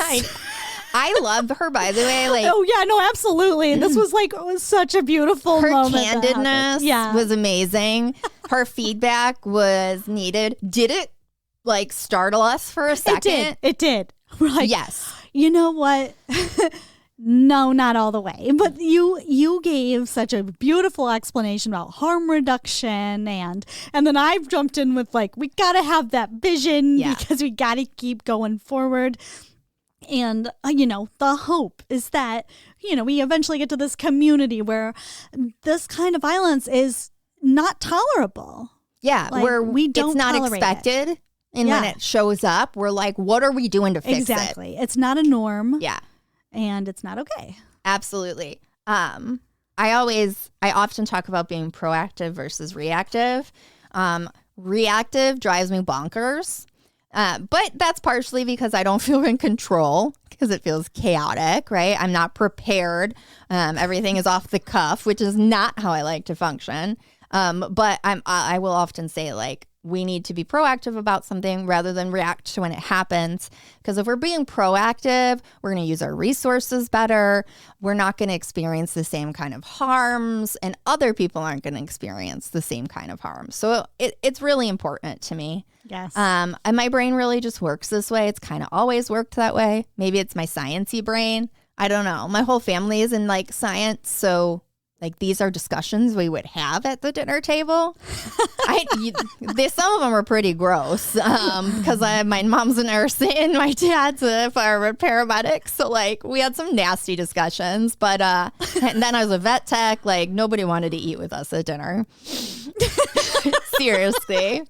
I love her, by the way. Like, oh, yeah, no, absolutely. This was like, it was such a beautiful moment. Her candidness was amazing. Her feedback was needed. Did it like startle us for a second? It did. We're like, yes. You know what? No, not all the way. But you gave such a beautiful explanation about harm reduction, and then I've jumped in with like, we got to have that vision because we got to keep going forward. And, the hope is that, we eventually get to this community where this kind of violence is not tolerable. Yeah, like, where we don't it's not expected. It. And when it shows up, we're like, what are we doing to fix it? Exactly. It's not a norm. Yeah. And it's not okay. Absolutely. I often talk about being proactive versus reactive. Reactive drives me bonkers. But that's partially because I don't feel in control, because it feels chaotic, right? I'm not prepared. Everything is off the cuff, which is not how I like to function. But I will often say, like, we need to be proactive about something rather than react to when it happens. Because if we're being proactive, we're going to use our resources better. We're not going to experience the same kind of harms, and other people aren't going to experience the same kind of harm. So it's really important to me. Yes. And my brain really just works this way. It's kind of always worked that way. Maybe it's my sciencey brain. I don't know. My whole family is in like science, so like these are discussions we would have at the dinner table. Some of them are pretty gross because my mom's a nurse and my dad's a fire paramedic. So like we had some nasty discussions, but and then I was a vet tech. Like nobody wanted to eat with us at dinner. Seriously.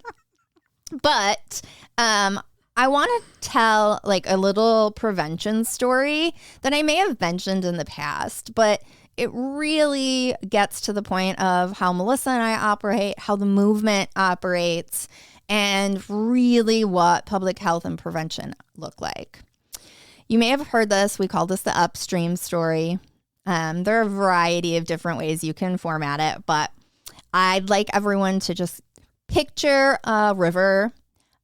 But I want to tell like a little prevention story that I may have mentioned in the past, but it really gets to the point of how Melissa and I operate, how the movement operates, and really what public health and prevention look like. You may have heard this. We call this the upstream story. There are a variety of different ways you can format it, but I'd like everyone to just picture a river,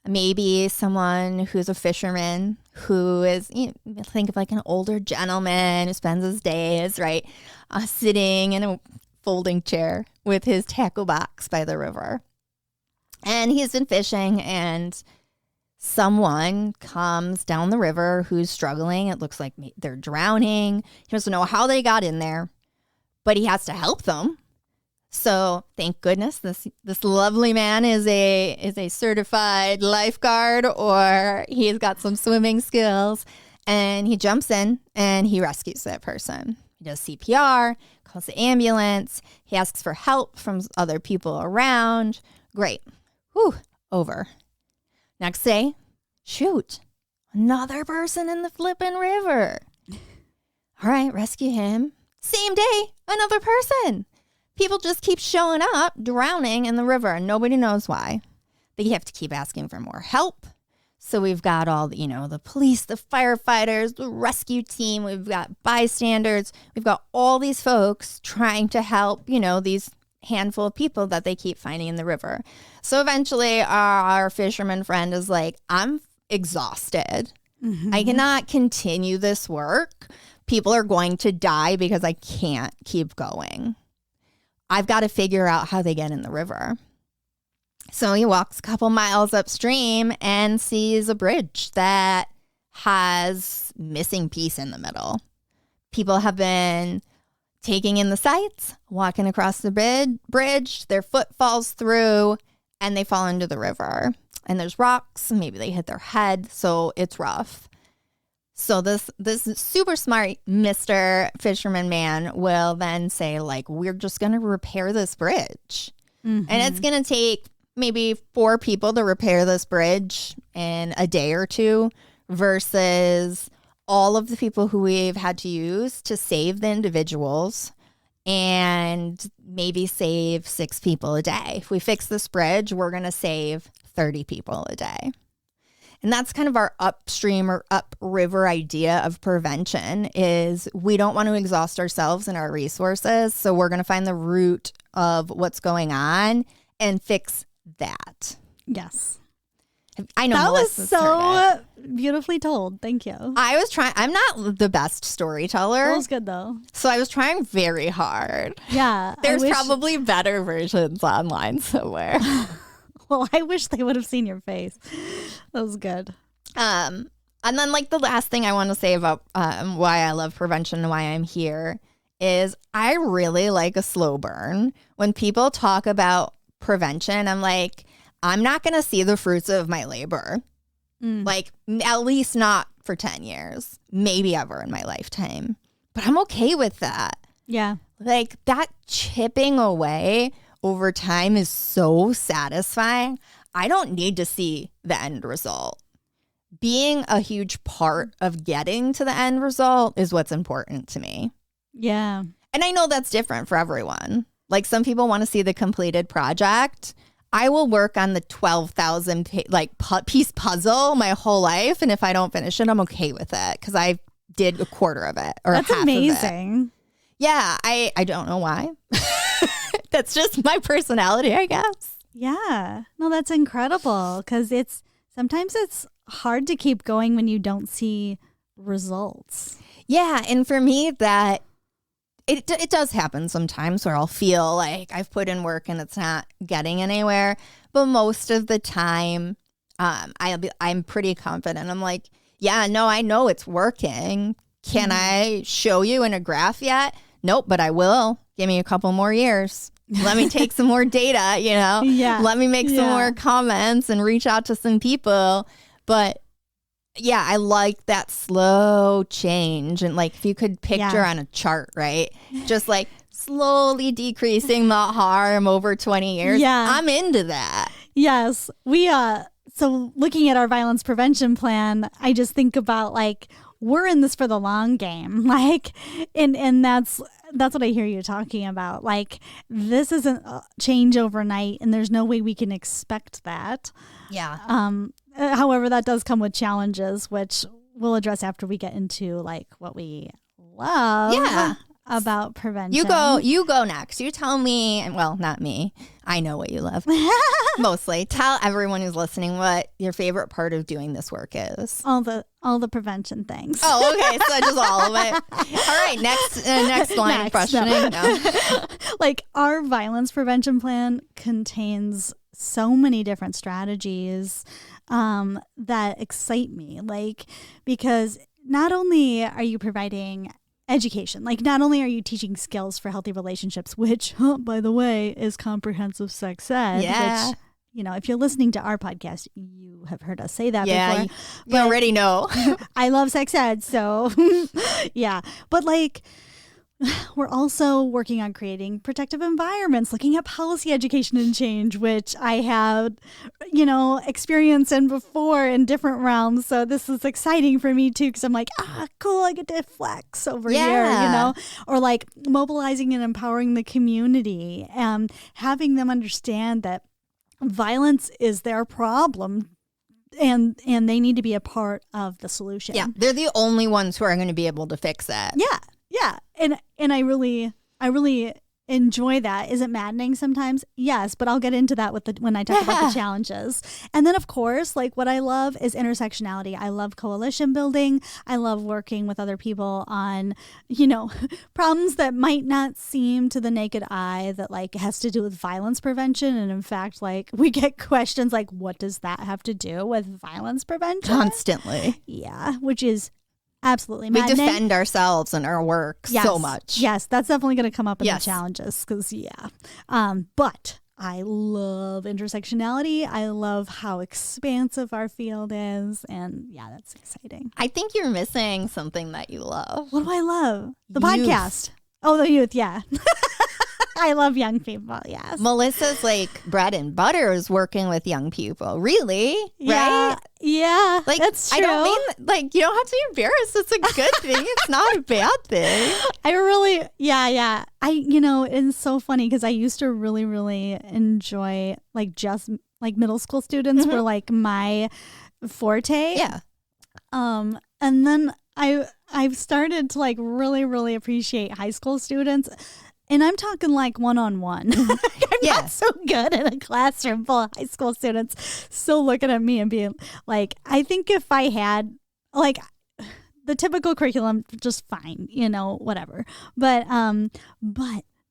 maybe someone who's a fisherman who is, think of like an older gentleman who spends his days, right, sitting in a folding chair with his tackle box by the river. And he's been fishing, and someone comes down the river who's struggling. It looks like they're drowning. He doesn't know how they got in there, but he has to help them. So thank goodness this lovely man is a certified lifeguard, or he's got some swimming skills, And he jumps in and he rescues that person. He does CPR, calls the ambulance. He asks for help from other people around. Great. Whew, over. Next day, shoot, another person in the flippin' river. All right, rescue him. Same day, another person. People just keep showing up, drowning in the river, and nobody knows why. They have to keep asking for more help. So we've got all the, the police, the firefighters, the rescue team. We've got bystanders. We've got all these folks trying to help, these handful of people that they keep finding in the river. So eventually our fisherman friend is like, I'm exhausted. Mm-hmm. I cannot continue this work. People are going to die because I can't keep going. I've got to figure out how they get in the river. So he walks a couple miles upstream and sees a bridge that has missing piece in the middle. People have been taking in the sights, walking across the bridge, their foot falls through, and they fall into the river. And there's rocks, maybe they hit their head, so it's rough. So this super smart Mr. Fisherman man will then say, like, we're just going to repair this bridge. Mm-hmm. And it's going to take maybe 4 people to repair this bridge in a day or 2 versus all of the people who we've had to use to save the individuals and maybe save 6 people a day. If we fix this bridge, we're going to save 30 people a day. And that's kind of our upstream or upriver idea of prevention is we don't want to exhaust ourselves and our resources. So we're going to find the root of what's going on and fix that. Yes. I know that Melissa's was so beautifully told. Thank you. I'm not the best storyteller. That was good though. So I was trying very hard. Yeah. There's probably better versions online somewhere. Well, I wish they would have seen your face. That was good. And then like the last thing I want to say about why I love prevention and why I'm here is I really like a slow burn. When people talk about prevention, I'm like, I'm not going to see the fruits of my labor. Like at least not for 10 years, maybe ever in my lifetime. But I'm okay with that. Yeah. Like that chipping away over time is so satisfying. I don't need to see the end result. Being a huge part of getting to the end result is what's important to me. Yeah. And I know that's different for everyone. Like some people want to see the completed project. I will work on the 12,000 piece puzzle my whole life. And if I don't finish it, I'm okay with it because I did a quarter of it or that's half amazing. Of it. Yeah. I don't know why. That's just my personality, I guess. Yeah. No, that's incredible because sometimes it's hard to keep going when you don't see results. Yeah. And for me, that it does happen sometimes where I'll feel like I've put in work and it's not getting anywhere. But most of the time, I'm pretty confident. I'm like, yeah, no, I know it's working. Can I show you in a graph yet? Nope, but I will. Give me a couple more years. Let me take some more data, Yeah. Let me make some more comments and reach out to some people. But yeah, I like that slow change. And like if you could picture on a chart, right? Just like slowly decreasing the harm over 20 years. Yeah. I'm into that. Yes. So looking at our violence prevention plan, I just think about like, we're in this for the long game. Like, and that's what I hear you talking about. Like, this isn't change overnight and there's no way we can expect that. Yeah. However, that does come with challenges, which we'll address after we get into like what we love about prevention. You go next. You tell me, well, not me. I know what you love. Mostly. Tell everyone who's listening what your favorite part of doing this work is. All the prevention things. Oh, okay. So just all of it. All right. Next line of questioning. No. Like our violence prevention plan contains so many different strategies that excite me. Like, because not only are you providing education, like not only are you teaching skills for healthy relationships, which, by the way, is comprehensive sex ed, which, if you're listening to our podcast, you have heard us say that Yeah, before. you already know. I love sex ed, so yeah. But like, we're also working on creating protective environments, looking at policy education and change, which I have, experience in before in different realms. So this is exciting for me too, because I'm like, cool, I get to flex over here, or like mobilizing and empowering the community, having them understand that violence is their problem. And they need to be a part of the solution. Yeah, they're the only ones who are going to be able to fix it. Yeah. And I really enjoy that. Is it maddening sometimes? Yes, but I'll get into that when I talk about the challenges. And then of course, like what I love is intersectionality. I love coalition building. I love working with other people on, problems that might not seem to the naked eye that like has to do with violence prevention. And in fact, like we get questions like, what does that have to do with violence prevention? Constantly. Yeah, which is absolutely we maddening. defend ourselves and our work so much. Yes, that's definitely going to come up in the challenges because but I love intersectionality. I love how expansive our field is, and that's exciting. I think you're missing something that you love. What do I love? The Youth. podcast. Oh, the youth. Yeah. I love young people. Yes. Melissa's like bread and butter is working with young people. Really? Yeah. Right? Yeah. Like, that's true. I don't mean like you don't have to be embarrassed. It's a good thing. It's not a bad thing. I really, yeah. It's so funny because I used to really, really enjoy like just like middle school students were like my forte. Yeah. And then I've started to like really, really appreciate high school students. And I'm talking like one-on-one. I'm not so good in a classroom full of high school students still looking at me and being like, I think if I had like the typical curriculum, just fine, whatever. But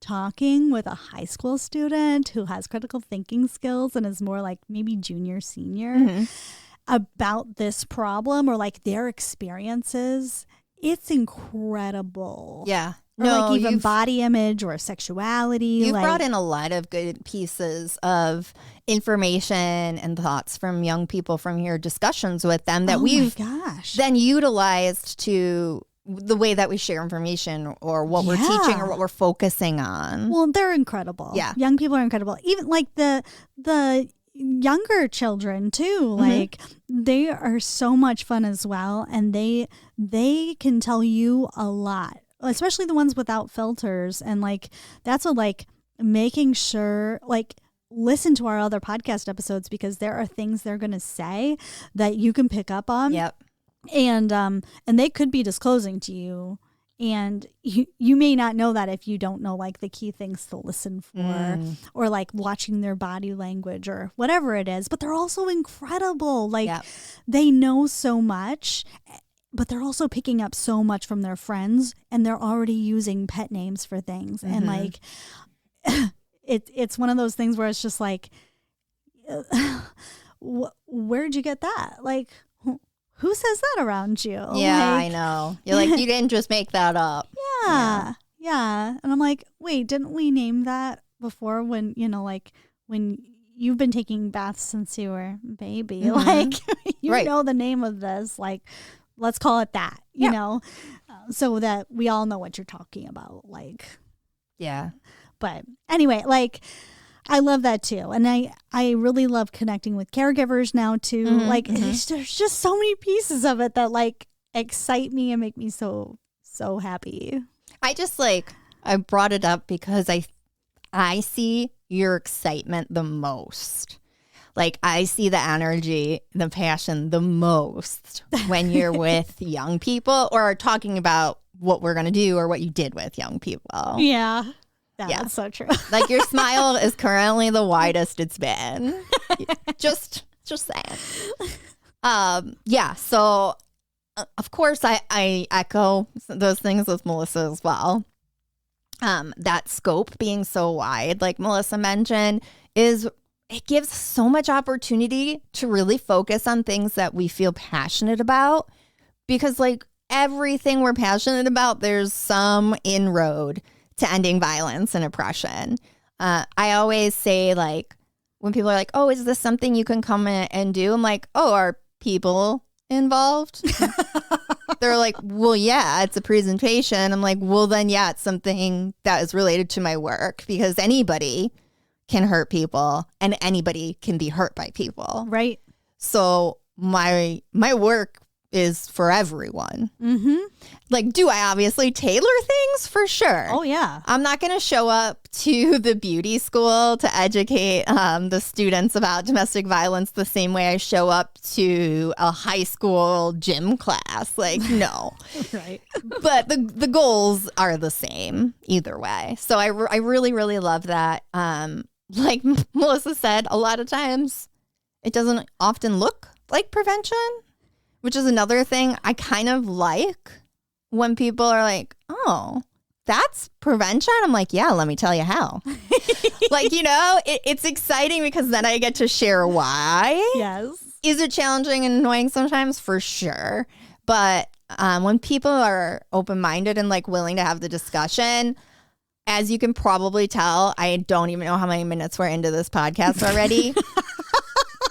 talking with a high school student who has critical thinking skills and is more like maybe junior, senior about this problem or like their experiences, it's incredible. Yeah. Or like even body image or sexuality. You've brought in a lot of good pieces of information and thoughts from young people from your discussions with them that we've then utilized to the way that we share information or what we're teaching or what we're focusing on. Well, they're incredible. Yeah. Young people are incredible. Even like the younger children too, like they are so much fun as well. And they can tell you a lot. Especially the ones without filters. And like, that's what like making sure like listen to our other podcast episodes because there are things they're going to say that you can pick up on. Yep. And they could be disclosing to you. And you may not know that if you don't know like the key things to listen for or like watching their body language or whatever it is. But they're also incredible. Like they know so much. But they're also picking up so much from their friends and they're already using pet names for things. And like, it's one of those things where it's just like, where'd you get that? Like, who says that around you? Yeah, like, I know. You're like, you didn't just make that up. Yeah. And I'm like, wait, didn't we name that before when, like when you've been taking baths since you were a baby? Like, you know the name of this, like, let's call it that, you know, so that we all know what you're talking about. Like, but anyway, like, I love that too. And I really love connecting with caregivers now too. Like, there's just so many pieces of it that like excite me and make me so happy. I brought it up because I see your excitement the most. Like, I see the energy, the passion the most when you're with young people or talking about what we're going to do or what you did with young people. Yeah. That's so true. Like, your smile is currently the widest it's been. Just saying. So, of course, I echo those things with Melissa as well. That scope being so wide, like Melissa mentioned, it gives so much opportunity to really focus on things that we feel passionate about because like everything we're passionate about, there's some inroad to ending violence and oppression. I always say like when people are like, oh, is this something you can come in and do? I'm like, oh, are people involved? They're like, well, yeah, it's a presentation. I'm like, well, then, yeah, it's something that is related to my work because anybody can hurt people and anybody can be hurt by people. Right. So my work is for everyone. Mm-hmm. Like, do I obviously tailor things? For sure. Oh, yeah. I'm not going to show up to the beauty school to educate the students about domestic violence the same way I show up to a high school gym class. Like, no. Right. But the goals are the same either way. So I really, really love that. Like Melissa said, a lot of times it doesn't often look like prevention, which is another thing I kind of like when people are like, oh, that's prevention. I'm like, yeah, let me tell you how. Like, you know, it's exciting because then I get to share why. Yes. Is it challenging and annoying sometimes? For sure. But when people are open-minded and like willing to have the discussion, as you can probably tell, I don't even know how many minutes we're into this podcast already.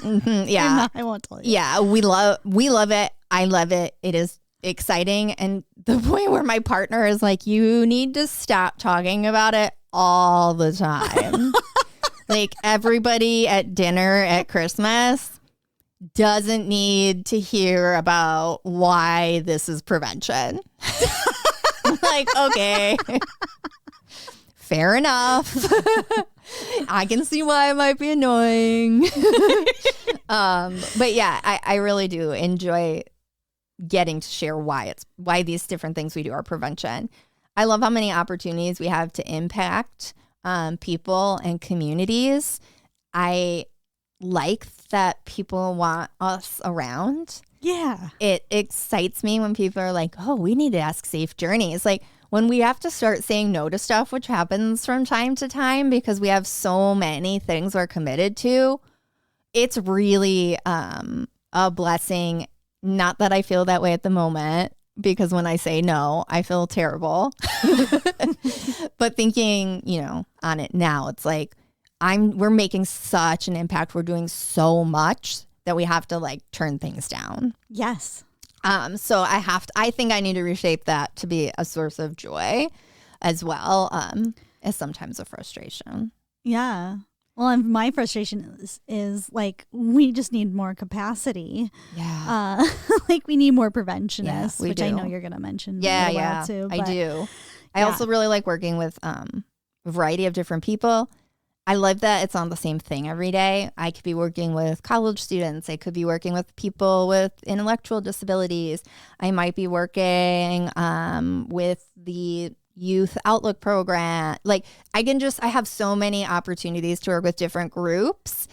Yeah. I won't tell you. Yeah, we love it. I love it. It is exciting. And the point where my partner is like, you need to stop talking about it all the time. Like everybody at dinner at Christmas doesn't need to hear about why this is prevention. Like, okay. Fair enough. I can see why it might be annoying. But yeah, I really do enjoy getting to share why these different things we do are prevention. I love how many opportunities we have to impact people and communities. I like that people want us around. Yeah. It excites me when people are like, oh, we need to ask Safe Journeys. Like, when we have to start saying no to stuff, which happens from time to time because we have so many things we're committed to, it's really a blessing. Not that I feel that way at the moment, because when I say no, I feel terrible. But thinking, you know, on it now, it's like we're making such an impact. We're doing so much that we have to like turn things down. Yes. So I think I need to reshape that to be a source of joy as well, as sometimes a frustration. Yeah. Well, and my frustration is like, we just need more capacity. Yeah. Like we need more preventionists, which I know you're going to mention. Yeah. Too, I do. I also really like working with a variety of different people. I love that it's on the same thing every day. I could be working with college students. I could be working with people with intellectual disabilities. I might be working with the Youth Outlook program. Like I have so many opportunities to work with different groups,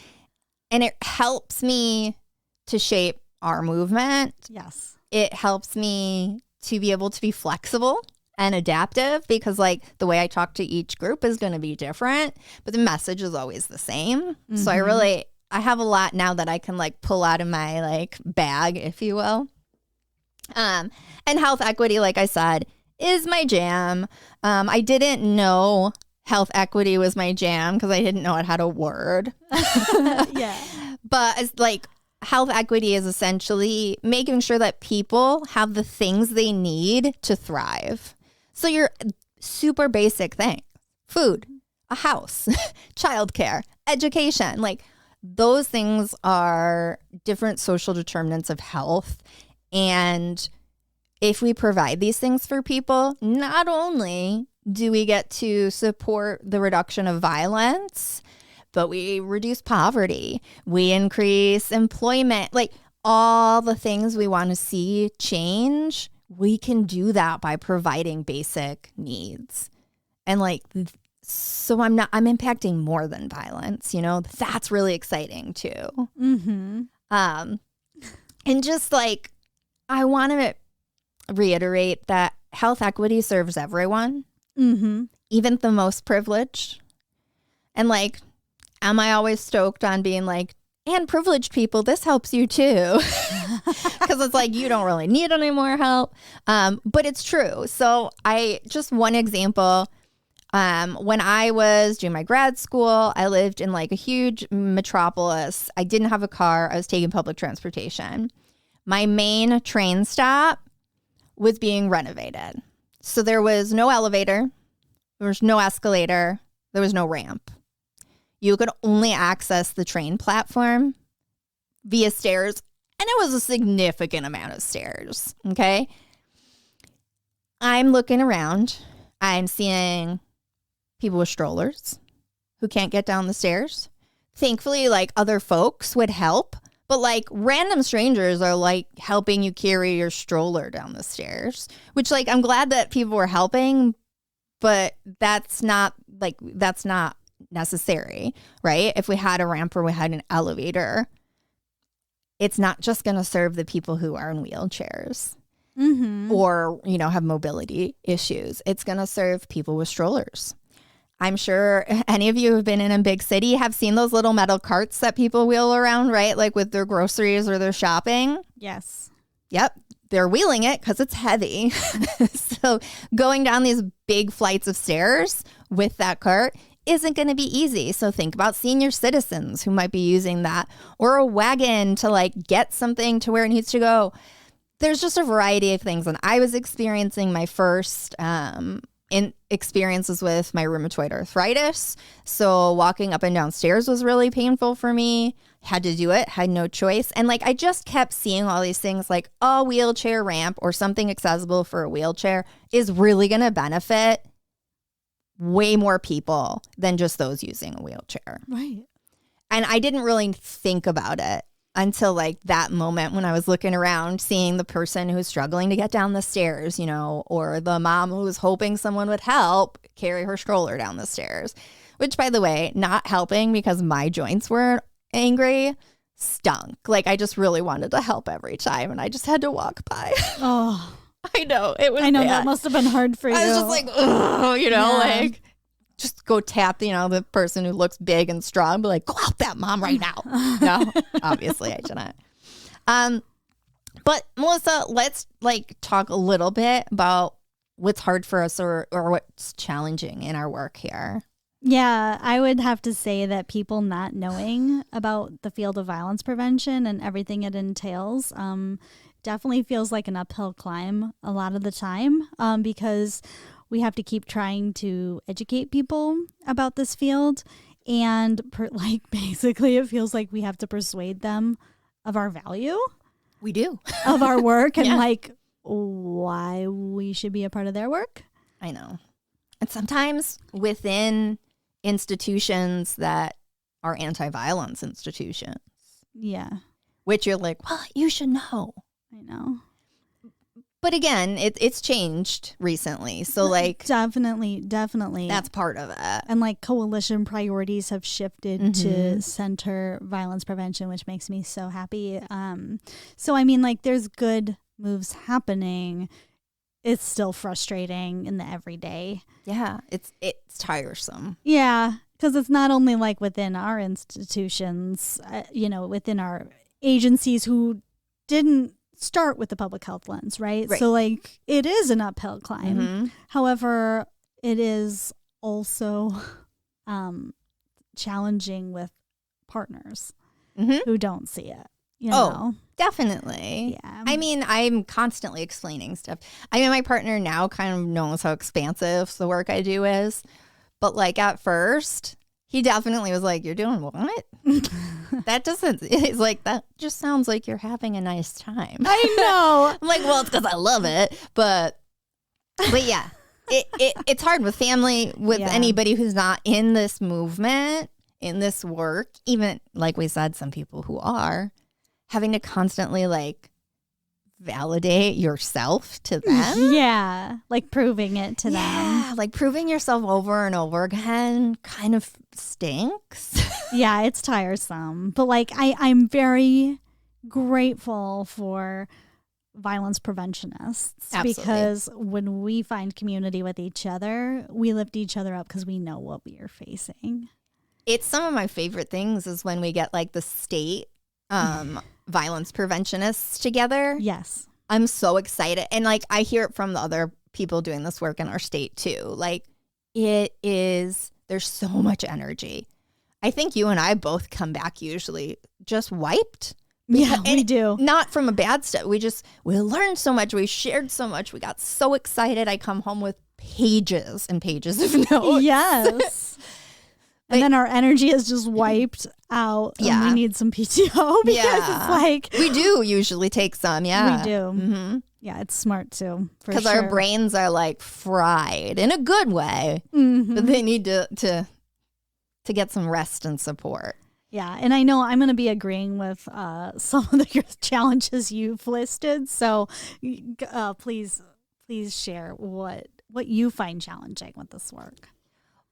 and it helps me to shape our movement. Yes. It helps me to be able to be flexible and adaptive because like the way I talk to each group is going to be different, but the message is always the same. Mm-hmm. So I have a lot now that I can like pull out of my like bag, if you will. And health equity, like I said, is my jam. I didn't know health equity was my jam because I didn't know it had a word. Yeah. But it's like health equity is essentially making sure that people have the things they need to thrive. So your super basic thing, food, a house, childcare, education, like those things are different social determinants of health. And if we provide these things for people, not only do we get to support the reduction of violence, but we reduce poverty, we increase employment, like all the things we want to see change. We can do that by providing basic needs. And like, so I'm impacting more than violence, you know, that's really exciting too. Mm-hmm. And just like, I want to reiterate that health equity serves everyone, even the most privileged. And like, am I always stoked on being like, and privileged people, this helps you too. Because it's like, you don't really need any more help. But it's true. So just one example, When I was doing my grad school, I lived in like a huge metropolis. I didn't have a car. I was taking public transportation. My main train stop was being renovated. So there was no elevator. There was no escalator. There was no ramp. You could only access the train platform via stairs. And it was a significant amount of stairs. Okay. I'm looking around. I'm seeing people with strollers who can't get down the stairs. Thankfully, like other folks would help, but like random strangers are like helping you carry your stroller down the stairs, which like I'm glad that people were helping, but that's not necessary, right? If we had a ramp or we had an elevator, it's not just going to serve the people who are in wheelchairs. Or, you know, have mobility issues. It's going to serve people with strollers. I'm sure any of you who've been in a big city have seen those little metal carts that people wheel around, right? Like with their groceries or their shopping. Yes. Yep. They're wheeling it because it's heavy. So going down these big flights of stairs with that cart isn't going to be easy. So think about senior citizens who might be using that, or a wagon to like get something to where it needs to go. There's just a variety of things. And I was experiencing my first experiences with my rheumatoid arthritis. So walking up and down stairs was really painful for me. Had to do it, had no choice. And like I just kept seeing all these things like a wheelchair ramp or something accessible for a wheelchair is really going to benefit way more people than just those using a wheelchair. Right. And I didn't really think about it until like that moment when I was looking around, seeing the person who was struggling to get down the stairs, you know, or the mom who was hoping someone would help carry her stroller down the stairs, which, by the way, not helping because my joints were angry stunk. Like I just really wanted to help every time and I just had to walk by. Oh, I know. It was I know bad. that must have been hard for you. I was just like, ugh, you know, Yeah. like just go tap, you know, the person who looks big and strong, be like, go out that mom right now. No, obviously I shouldn't. But Melissa, let's like talk a little bit about what's hard for us or what's challenging in our work here. Yeah, I would have to say that people not knowing about the field of violence prevention and everything it entails definitely feels like an uphill climb a lot of the time because we have to keep trying to educate people about this field. And basically it feels like we have to persuade them of our value. We do. Of our work and Yeah. like why we should be a part of their work. I know. And sometimes within institutions that are anti-violence institutions, Yeah, which you're like, well, you should know. I know. But again, it's changed recently. So like Definitely. that's part of it. And like coalition priorities have shifted to center violence prevention, which makes me so happy. So I mean, like there's good moves happening. It's still frustrating in the everyday. Yeah, it's tiresome. Yeah, because it's not only like within our institutions, you know, within our agencies who didn't start with the public health lens, right? So like it is an uphill climb. However, it is also challenging with partners who don't see it. You know? Definitely. Yeah. I mean, I'm constantly explaining stuff. I mean, my partner now kind of knows how expansive the work I do is. But like at first, he definitely was like, you're doing what? That doesn't, it's like, that just sounds like you're having a nice time. I know. I'm like, well, it's because I love it. But yeah, it's hard with family, with anybody who's not in this movement, in this work. Even like we said, some people who are having to constantly like validate yourself to them. Yeah. Like proving it to them. Yeah, like proving yourself over and over again kind of stinks. Yeah, it's tiresome. But like I'm very grateful for violence preventionists. Absolutely. Because when we find community with each other, we lift each other up because we know what we are facing. It's some of my favorite things is when we get like the state violence preventionists together. Yes. I'm so excited. And like I hear it from the other people doing this work in our state too. Like there's so much energy. I think you and I both come back usually just wiped. Yeah, we do. Not from a bad stuff. We learned so much. We shared so much. We got so excited. I come home with pages and pages of notes. Yes. And then our energy is just wiped out. Yeah. And we need some PTO because it's like. We do usually take some. Yeah. We do. Mm-hmm. Yeah, it's smart too. Because our brains are like fried in a good way. Mm-hmm. But they need to get some rest and support. Yeah, and I know I'm going to be agreeing with some of the challenges you've listed. So please share what you find challenging with this work.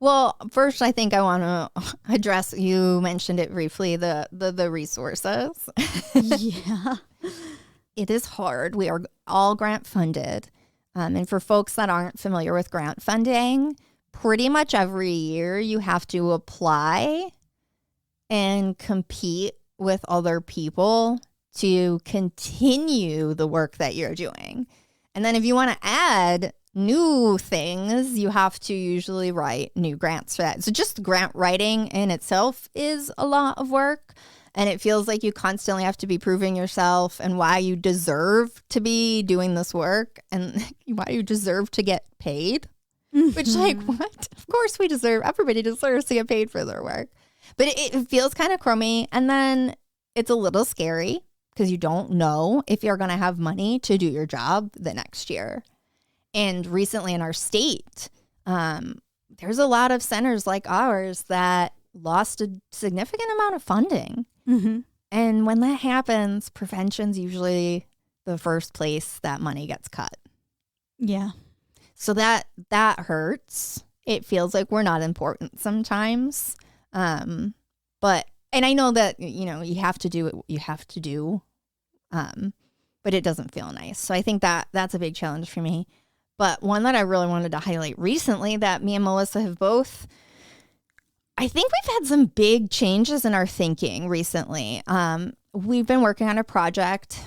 Well, first, I think I want to address, you mentioned it briefly, the resources. Yeah. It is hard. We are all grant funded. And for folks that aren't familiar with grant funding, pretty much every year you have to apply and compete with other people to continue the work that you're doing. And then if you want to add new things, you have to usually write new grants for that. So just grant writing in itself is a lot of work. And it feels like you constantly have to be proving yourself and why you deserve to be doing this work and why you deserve to get paid. Mm-hmm. Which, like, what? Of course we deserve. Everybody deserves to get paid for their work. But it feels kind of crummy. And then it's a little scary because you don't know if you're going to have money to do your job the next year. And recently in our state, there's a lot of centers like ours that lost a significant amount of funding. Mm-hmm. And when that happens, prevention's usually the first place that money gets cut. Yeah. So that hurts. It feels like we're not important sometimes. But I know that, you have to do what you have to do. But it doesn't feel nice. So I think that's a big challenge for me. But one that I really wanted to highlight recently that me and Melissa have both, I think we've had some big changes in our thinking recently. We've been working on a project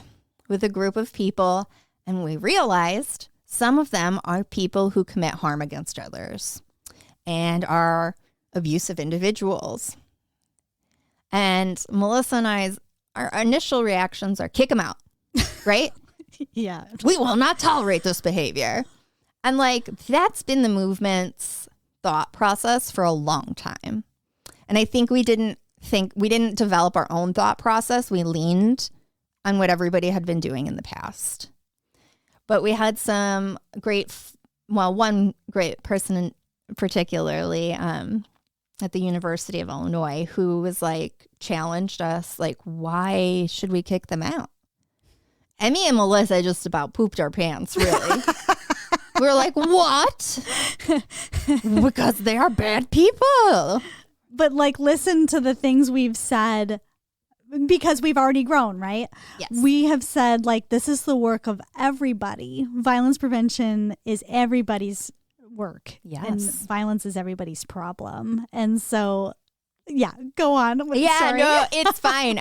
with a group of people, and we realized some of them are people who commit harm against others and are abusive individuals. And Melissa and our initial reactions are kick them out, right? Yeah. We will not tolerate this behavior. And that's been the movement's thought process for a long time. And I think we didn't develop our own thought process. We leaned on what everybody had been doing in the past. But we had some one great person particularly at the University of Illinois who was challenged us, why should we kick them out? And me and Melissa just about pooped our pants, really. We were like, what? Because they are bad people. But listen to the things we've said because we've already grown, right? Yes. We have said this is the work of everybody. Violence prevention is everybody's work. Yes. And violence is everybody's problem. And so, yeah, go on. With the story. No, it's fine.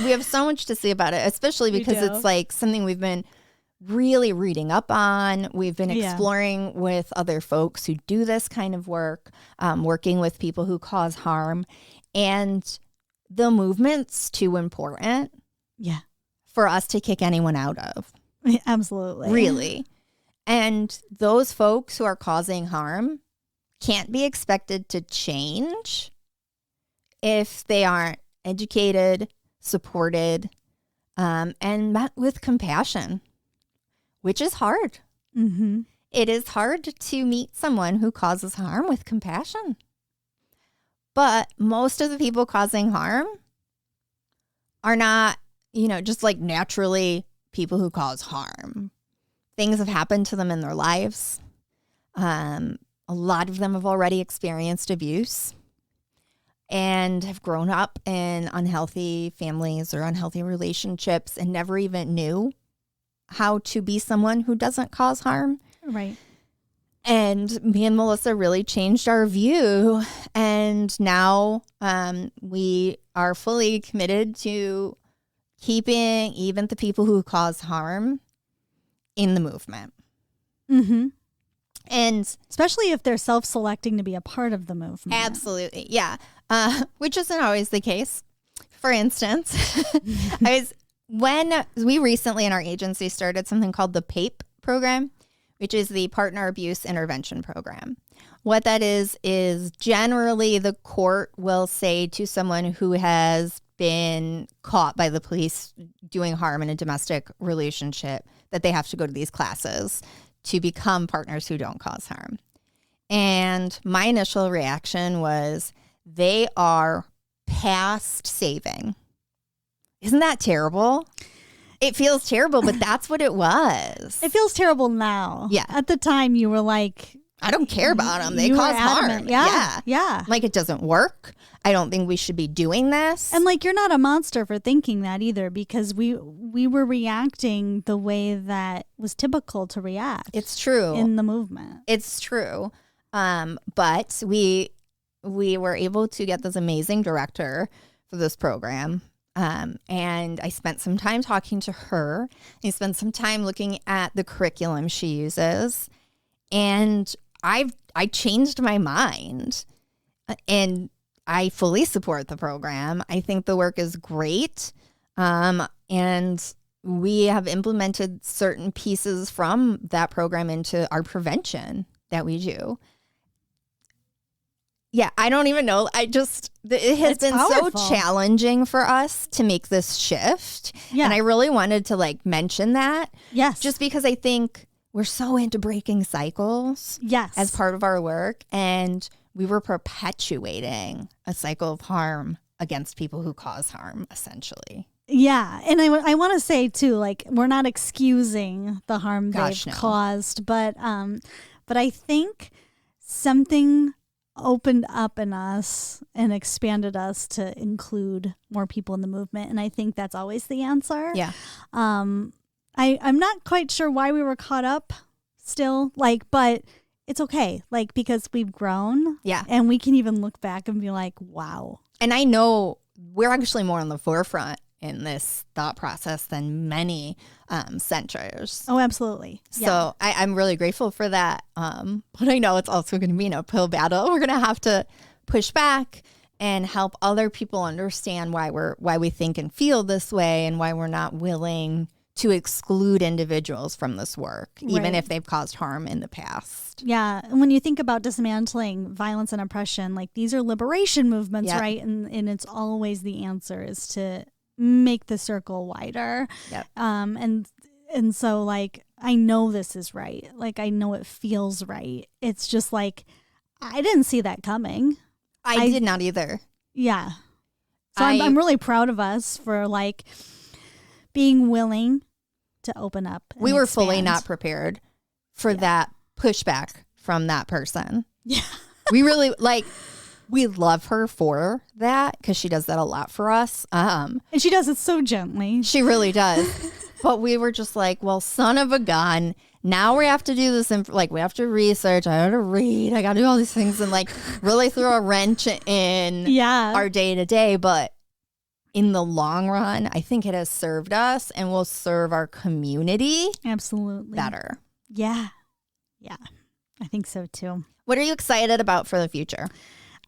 We have so much to say about it, especially because it's something we've been really reading up on. We've been exploring with other folks who do this kind of work, working with people who cause harm. And the movement's too important for us to kick anyone out of. Absolutely. Really. And those folks who are causing harm can't be expected to change if they aren't educated, supported, and met with compassion, which is hard. Mm-hmm. It is hard to meet someone who causes harm with compassion. But most of the people causing harm are not, just naturally people who cause harm. Things have happened to them in their lives. A lot of them have already experienced abuse and have grown up in unhealthy families or unhealthy relationships and never even knew how to be someone who doesn't cause harm. Right. And me and Melissa really changed our view. And now we are fully committed to keeping even the people who cause harm in the movement. Mm-hmm. And especially if they're self-selecting to be a part of the movement. absolutely. Yeah. Which isn't always the case. For instance, when we recently in our agency started something called the PAPE program, which is the Partner Abuse Intervention Program. What that is generally the court will say to someone who has been caught by the police doing harm in a domestic relationship that they have to go to these classes to become partners who don't cause harm. And my initial reaction was they are past saving. Isn't that terrible? It feels terrible, but that's what it was. It feels terrible now. Yeah. At the time, you were like, I don't care about them. They cause harm. Yeah. Like, it doesn't work. I don't think we should be doing this. And like, you're not a monster for thinking that either, because we were reacting the way that was typical to react. It's true. In the movement. It's true. But we were able to get this amazing director for this program. And I spent some time talking to her. I spent some time looking at the curriculum she uses. And I changed my mind. And I fully support the program. I think the work is great. And we have implemented certain pieces from that program into our prevention that we do. Yeah, I don't even know. It has been powerful. so challenging for us to make this shift. Yeah. And I really wanted to like mention that. Yes. Just because I think we're so into breaking cycles. Yes. As part of our work. And we were perpetuating a cycle of harm against people who cause harm, essentially. Yeah. And I want to say too, like, we're not excusing the harm they've no. caused, but I think something opened up in us and expanded us to include more people in the movement. And I think that's always the answer. Yeah. I'm not quite sure why we were caught up still, like, but it's okay. Like, because we've grown. Yeah. And we can even look back and be like, wow. And I know we're actually more on the forefront in this thought process than many centers. Oh, absolutely. So I'm really grateful for that. But I know it's also going to be an uphill battle. We're going to have to push back and help other people understand why we think and feel this way, and why we're not willing to exclude individuals from this work, even if they've caused harm in the past. Yeah. And when you think about dismantling violence and oppression, like, these are liberation movements, right? And it's always the answer is to make the circle wider. Yep. And so, like, I know this is right. Like, I know it feels right. It's just like, I didn't see that coming. I did not either. Yeah. So I'm really proud of us for, like, being willing to open up. We were fully not prepared for that pushback from that person. Yeah. We really, like, we love her for that, because she does that a lot for us. And she does it so gently. She really does. But we were just like, well, son of a gun. Now we have to do this. Like, we have to research. I got to read. I got to do all these things, and like really throw a wrench in our day to day. But in the long run, I think it has served us and will serve our community absolutely better. Yeah. Yeah. I think so too. What are you excited about for the future?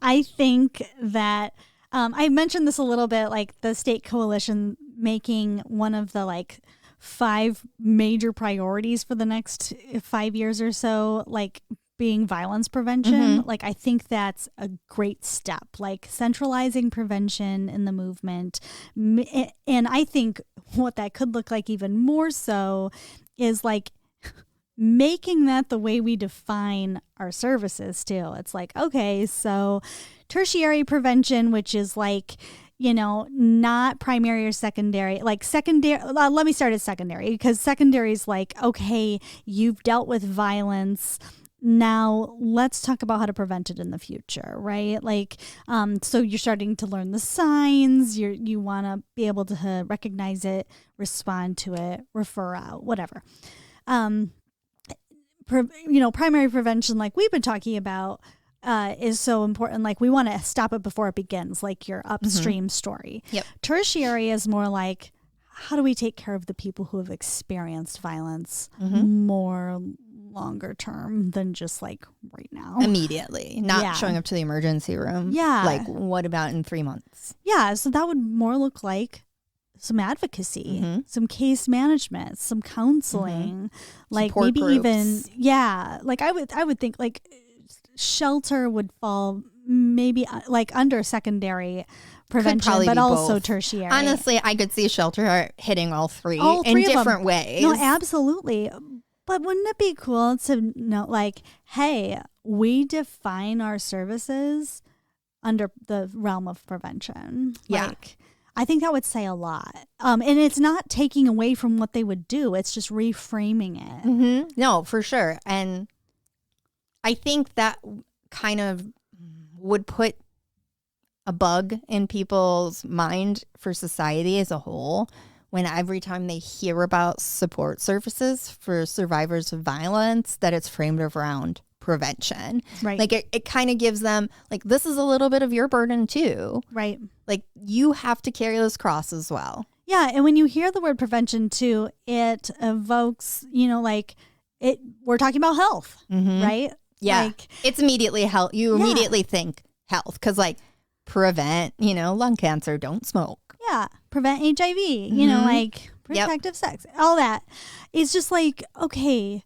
I think that I mentioned this a little bit, like the state coalition making one of the like 5 major priorities for the next 5 years or so, like being violence prevention. Like, I think that's a great step, like centralizing prevention in the movement. And I think what that could look like even more so is like making that the way we define our services too. It's like, okay, so tertiary prevention, which is like, you know, not primary or secondary, like secondary. Let me start at secondary, because secondary is like, okay, you've dealt with violence. Now let's talk about how to prevent it in the future, right? Like, so you're starting to learn the signs. You want to be able to recognize it, respond to it, refer out, whatever. Primary prevention, like we've been talking about, is so important. Like, we want to stop it before it begins, like your upstream story. Yep. Tertiary is more like, how do we take care of the people who have experienced violence more longer term than just like right now. Immediately, not showing up to the emergency room. Yeah. Like, what about in 3 months? Yeah. So that would more look like some advocacy, some case management, some counseling, like Support maybe groups. even, like I would think like shelter would fall maybe like under secondary prevention, but also both. tertiary. Honestly, I could see shelter hitting all three All in three of different them. ways. No, absolutely. But wouldn't it be cool to know, like, hey, we define our services under the realm of prevention? Yeah. Like, I think that would say a lot. And it's not taking away from what they would do. It's just reframing it. Mm-hmm. No, for sure. And I think that kind of would put a bug in people's mind for society as a whole when every time they hear about support services for survivors of violence, that it's framed around prevention. Right. Like it kind of gives them like, this is a little bit of your burden too. Right. Like you have to carry this cross as well. Yeah. And when you hear the word prevention too, it evokes, like we're talking about health, right? Yeah. Like, it's immediately health. You immediately think health because like prevent, lung cancer, don't smoke. Yeah. Prevent HIV, like protective sex, all that. It's just like, okay,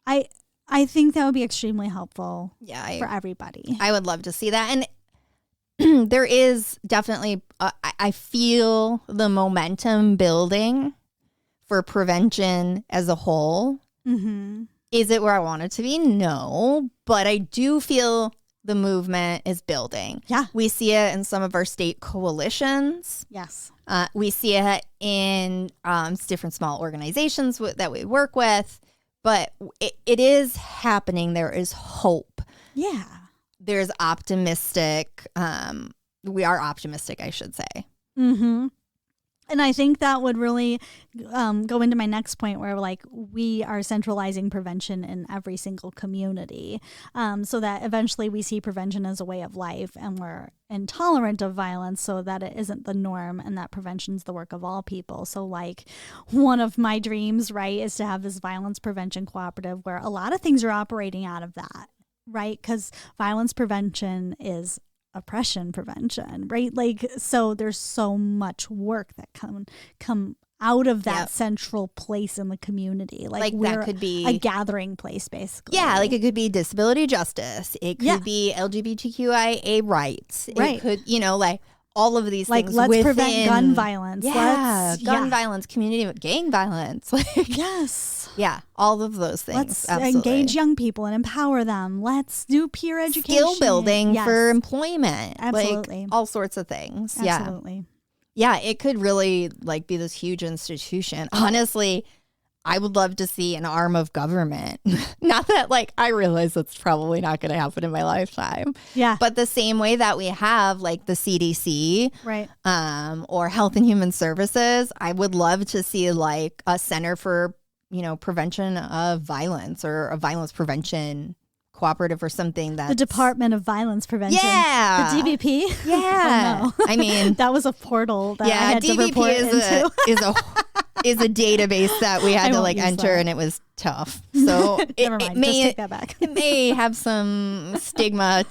I think that would be extremely helpful for everybody. I would love to see that. And there is definitely, I feel the momentum building for prevention as a whole. Mm-hmm. Is it where I want it to be? No. But I do feel the movement is building. Yeah. We see it in some of our state coalitions. Yes. We see it in different small organizations that we work with. But it is happening. There is hope. Yeah. There's optimistic. We are optimistic, I should say. Mm-hmm. And I think that would really go into my next point where like we are centralizing prevention in every single community so that eventually we see prevention as a way of life and we're intolerant of violence so that it isn't the norm and that prevention's the work of all people. So like one of my dreams, right, is to have this violence prevention cooperative where a lot of things are operating out of that, right? Because violence prevention is oppression prevention, right? Like, so there's so much work that come out of that central place in the community. Like that could be a gathering place, basically. Yeah, like it could be disability justice. It could be LGBTQIA rights. Right. It could, like all of these like things. Let's prevent gun violence. Yeah, gun violence, community gang violence. Like, yes. Yeah, all of those things. Let's absolutely. engage young people and empower them. Let's do peer education. Skill building for employment. Absolutely. Like, all sorts of things. Absolutely. Yeah, it could really like be this huge institution. Honestly, I would love to see an arm of government. Not that like I realize that's probably not going to happen in my lifetime. Yeah. But the same way that we have like the CDC, right, or Health and Human Services, I would love to see like a center for, prevention of violence or a violence prevention cooperative or something. That the Department of Violence Prevention. Yeah. The DVP. Yeah. Oh, no. I mean, that was a portal that I had DVP to report into. is a database that we had to like enter that. And it was tough. So Never mind. Just take that back. It may have some stigma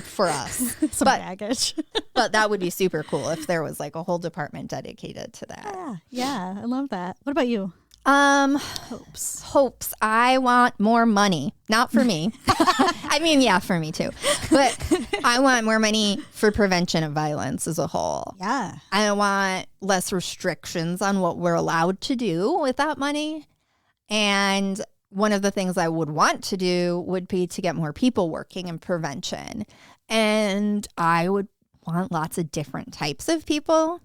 for us. Some baggage. But that would be super cool if there was like a whole department dedicated to that. Yeah. I love that. What about you? Hopes. I want more money. Not for me. I mean, yeah, for me too. But I want more money for prevention of violence as a whole. Yeah. I want less restrictions on what we're allowed to do with that money. And one of the things I would want to do would be to get more people working in prevention. And I would want lots of different types of people.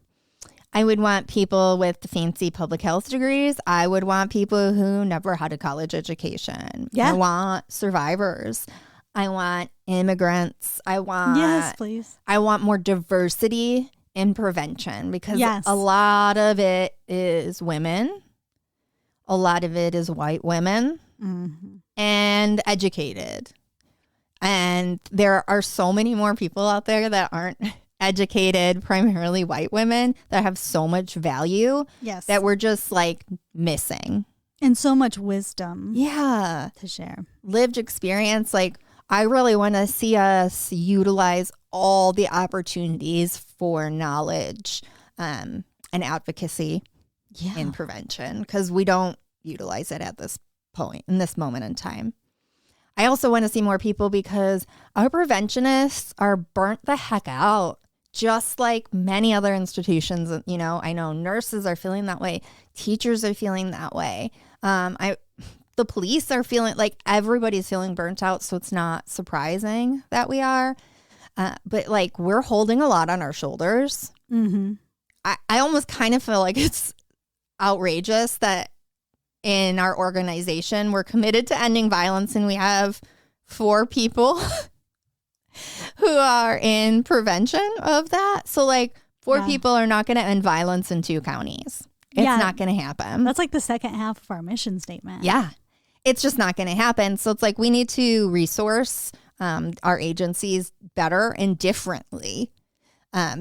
I would want people with fancy public health degrees. I would want people who never had a college education. Yeah. I want survivors. I want immigrants. Yes, please. I want more diversity in prevention because a lot of it is women. A lot of it is white women and educated. And there are so many more people out there that aren't educated, primarily white women, that have so much value that we're just like missing. And so much wisdom. Yeah. To share. Lived experience. Like, I really want to see us utilize all the opportunities for knowledge and advocacy in prevention, because we don't utilize it at this point, in this moment in time. I also want to see more people, because our preventionists are burnt the heck out, just like many other institutions. You know, I know nurses are feeling that way. Teachers are feeling that way. The police are feeling like everybody's feeling burnt out. So it's not surprising that we are. But like, we're holding a lot on our shoulders. Mm-hmm. I almost kind of feel like it's outrageous that in our organization, we're committed to ending violence, and we have 4 people who are in prevention of that. So like, 4 people are not going to end violence in 2 counties. It's not going to happen. That's like the second half of our mission statement. Yeah. It's just not going to happen. So it's like, we need to resource our agencies better and differently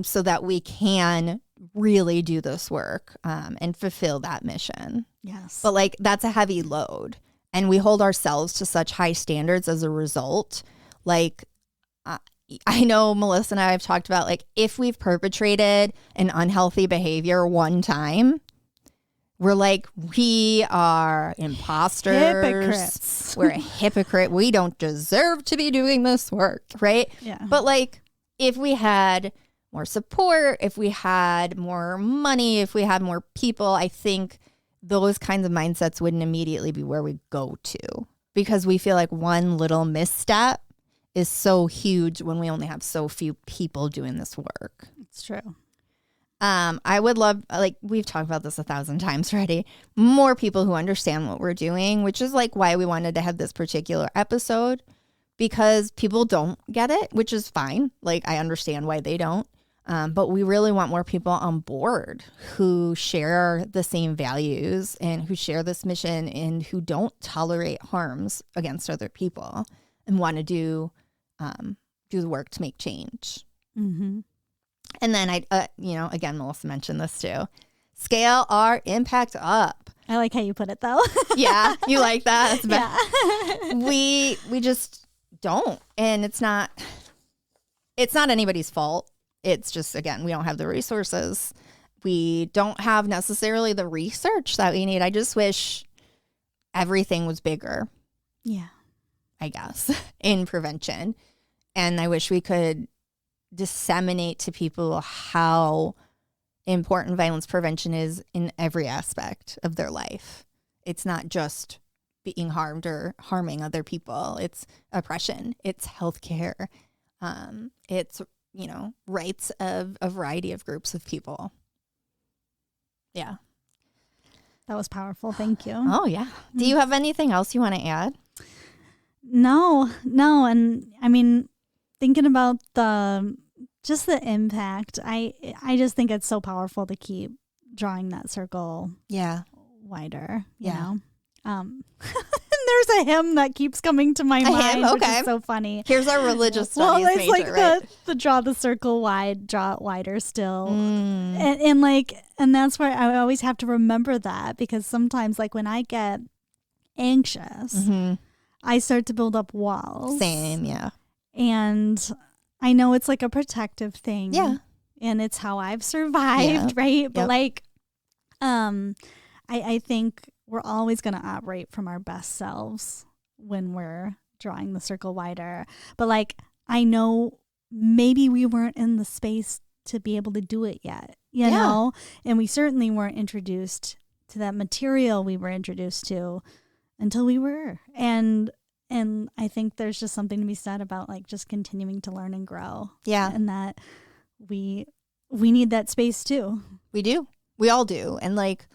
so that we can really do this work and fulfill that mission. Yes. But like, that's a heavy load, and we hold ourselves to such high standards as a result. Like, I know Melissa and I have talked about, like, if we've perpetrated an unhealthy behavior one time, we're like, we are imposters. Hypocrites. We're a hypocrite. We don't deserve to be doing this work, right? Yeah. But like, if we had more support, if we had more money, if we had more people, I think those kinds of mindsets wouldn't immediately be where we go to, because we feel like one little misstep is so huge when we only have so few people doing this work. It's true. I would love, like, we've talked about this 1,000 times already, more people who understand what we're doing, which is like why we wanted to have this particular episode, because people don't get it, which is fine. Like, I understand why they don't. But we really want more people on board who share the same values and who share this mission and who don't tolerate harms against other people and want to do the work to make change. Mm-hmm. And then again, Melissa mentioned this too. Scale our impact up. I like how you put it, though. Yeah, you like that? Yeah. We just don't, and it's not anybody's fault. It's just, again, we don't have the resources. We don't have necessarily the research that we need. I just wish everything was bigger. Yeah. I guess, in prevention. And I wish we could disseminate to people how important violence prevention is in every aspect of their life. It's not just being harmed or harming other people. It's oppression. It's healthcare. It's, rights of a variety of groups of people. Yeah. That was powerful. Thank you. Oh, yeah. Do you have anything else you want to add? No. And I mean, thinking about the impact, I just think it's so powerful to keep drawing that circle wider, you know? There's a hymn that keeps coming to my mind, which is so funny. Here's our religious studies it's major, like right? the draw the circle wide, draw it wider still. And that's where I always have to remember that, because sometimes, like, when I get anxious, I start to build up walls. Same, yeah. And I know it's like a protective thing. Yeah. And it's how I've survived, right? But I think we're always going to operate from our best selves when we're drawing the circle wider. But like, I know maybe we weren't in the space to be able to do it yet, you know? And we certainly weren't introduced to that material we were introduced to until we were. And I think there's just something to be said about like just continuing to learn and grow. Yeah. And that we need that space too. We do. We all do. And like,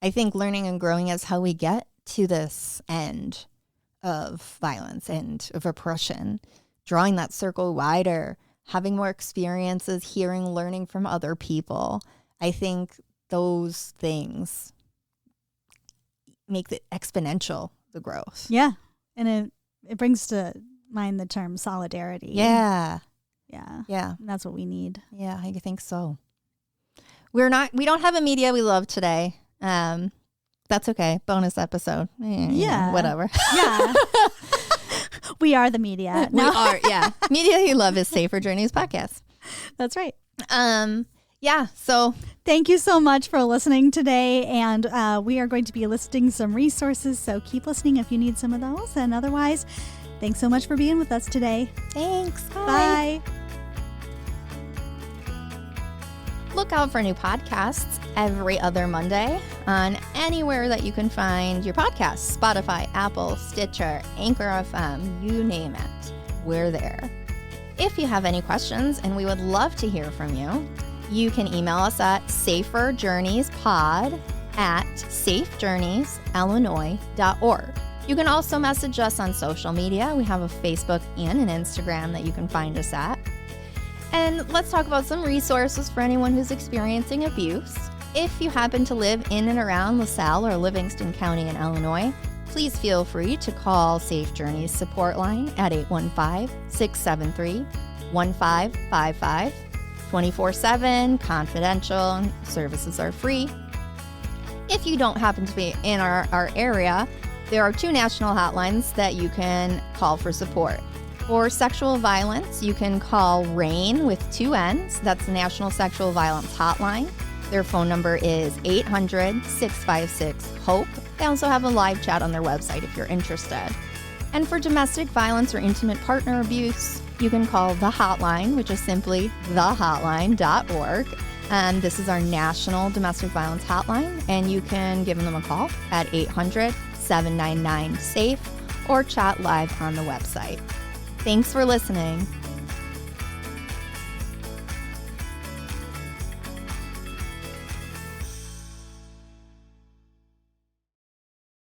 I think learning and growing is how we get to this end of violence and of oppression, drawing that circle wider, having more experiences, hearing, learning from other people. I think those things make it exponential, the growth. Yeah. And it brings to mind the term solidarity. Yeah. Yeah. Yeah. And that's what we need. Yeah, I think so. We don't have a media we love today. That's That's okay. Bonus episode. Yeah. Whatever. Yeah. We are the media. We are, yeah. Media you love is SafeR Journeys podcast. That's right. Yeah, so thank you so much for listening today. And we are going to be listing some resources. So keep listening if you need some of those. And otherwise, thanks so much for being with us today. thanks. Bye. Look out for new podcasts every other Monday on anywhere that you can find your podcasts. Spotify, Apple, Stitcher, Anchor FM, you name it. We're there. If you have any questions, and we would love to hear from you, you can email us at saferjourneyspod@safejourneysillinois.org. You can also message us on social media. We have a Facebook and an Instagram that you can find us at. And let's talk about some resources for anyone who's experiencing abuse. If you happen to live in and around LaSalle or Livingston County in Illinois, please feel free to call Safe Journeys support line at 815-673-1555. 24/7, confidential, services are free. If you don't happen to be in our area, there are 2 national hotlines that you can call for support. For sexual violence, you can call RAIN with 2 N's. That's the National Sexual Violence Hotline. Their phone number is 800-656-HOPE. They also have a live chat on their website if you're interested. And for domestic violence or intimate partner abuse, you can call the hotline, which is simply thehotline.org. And this is our national domestic violence hotline. And you can give them a call at 800-799-SAFE or chat live on the website. Thanks for listening.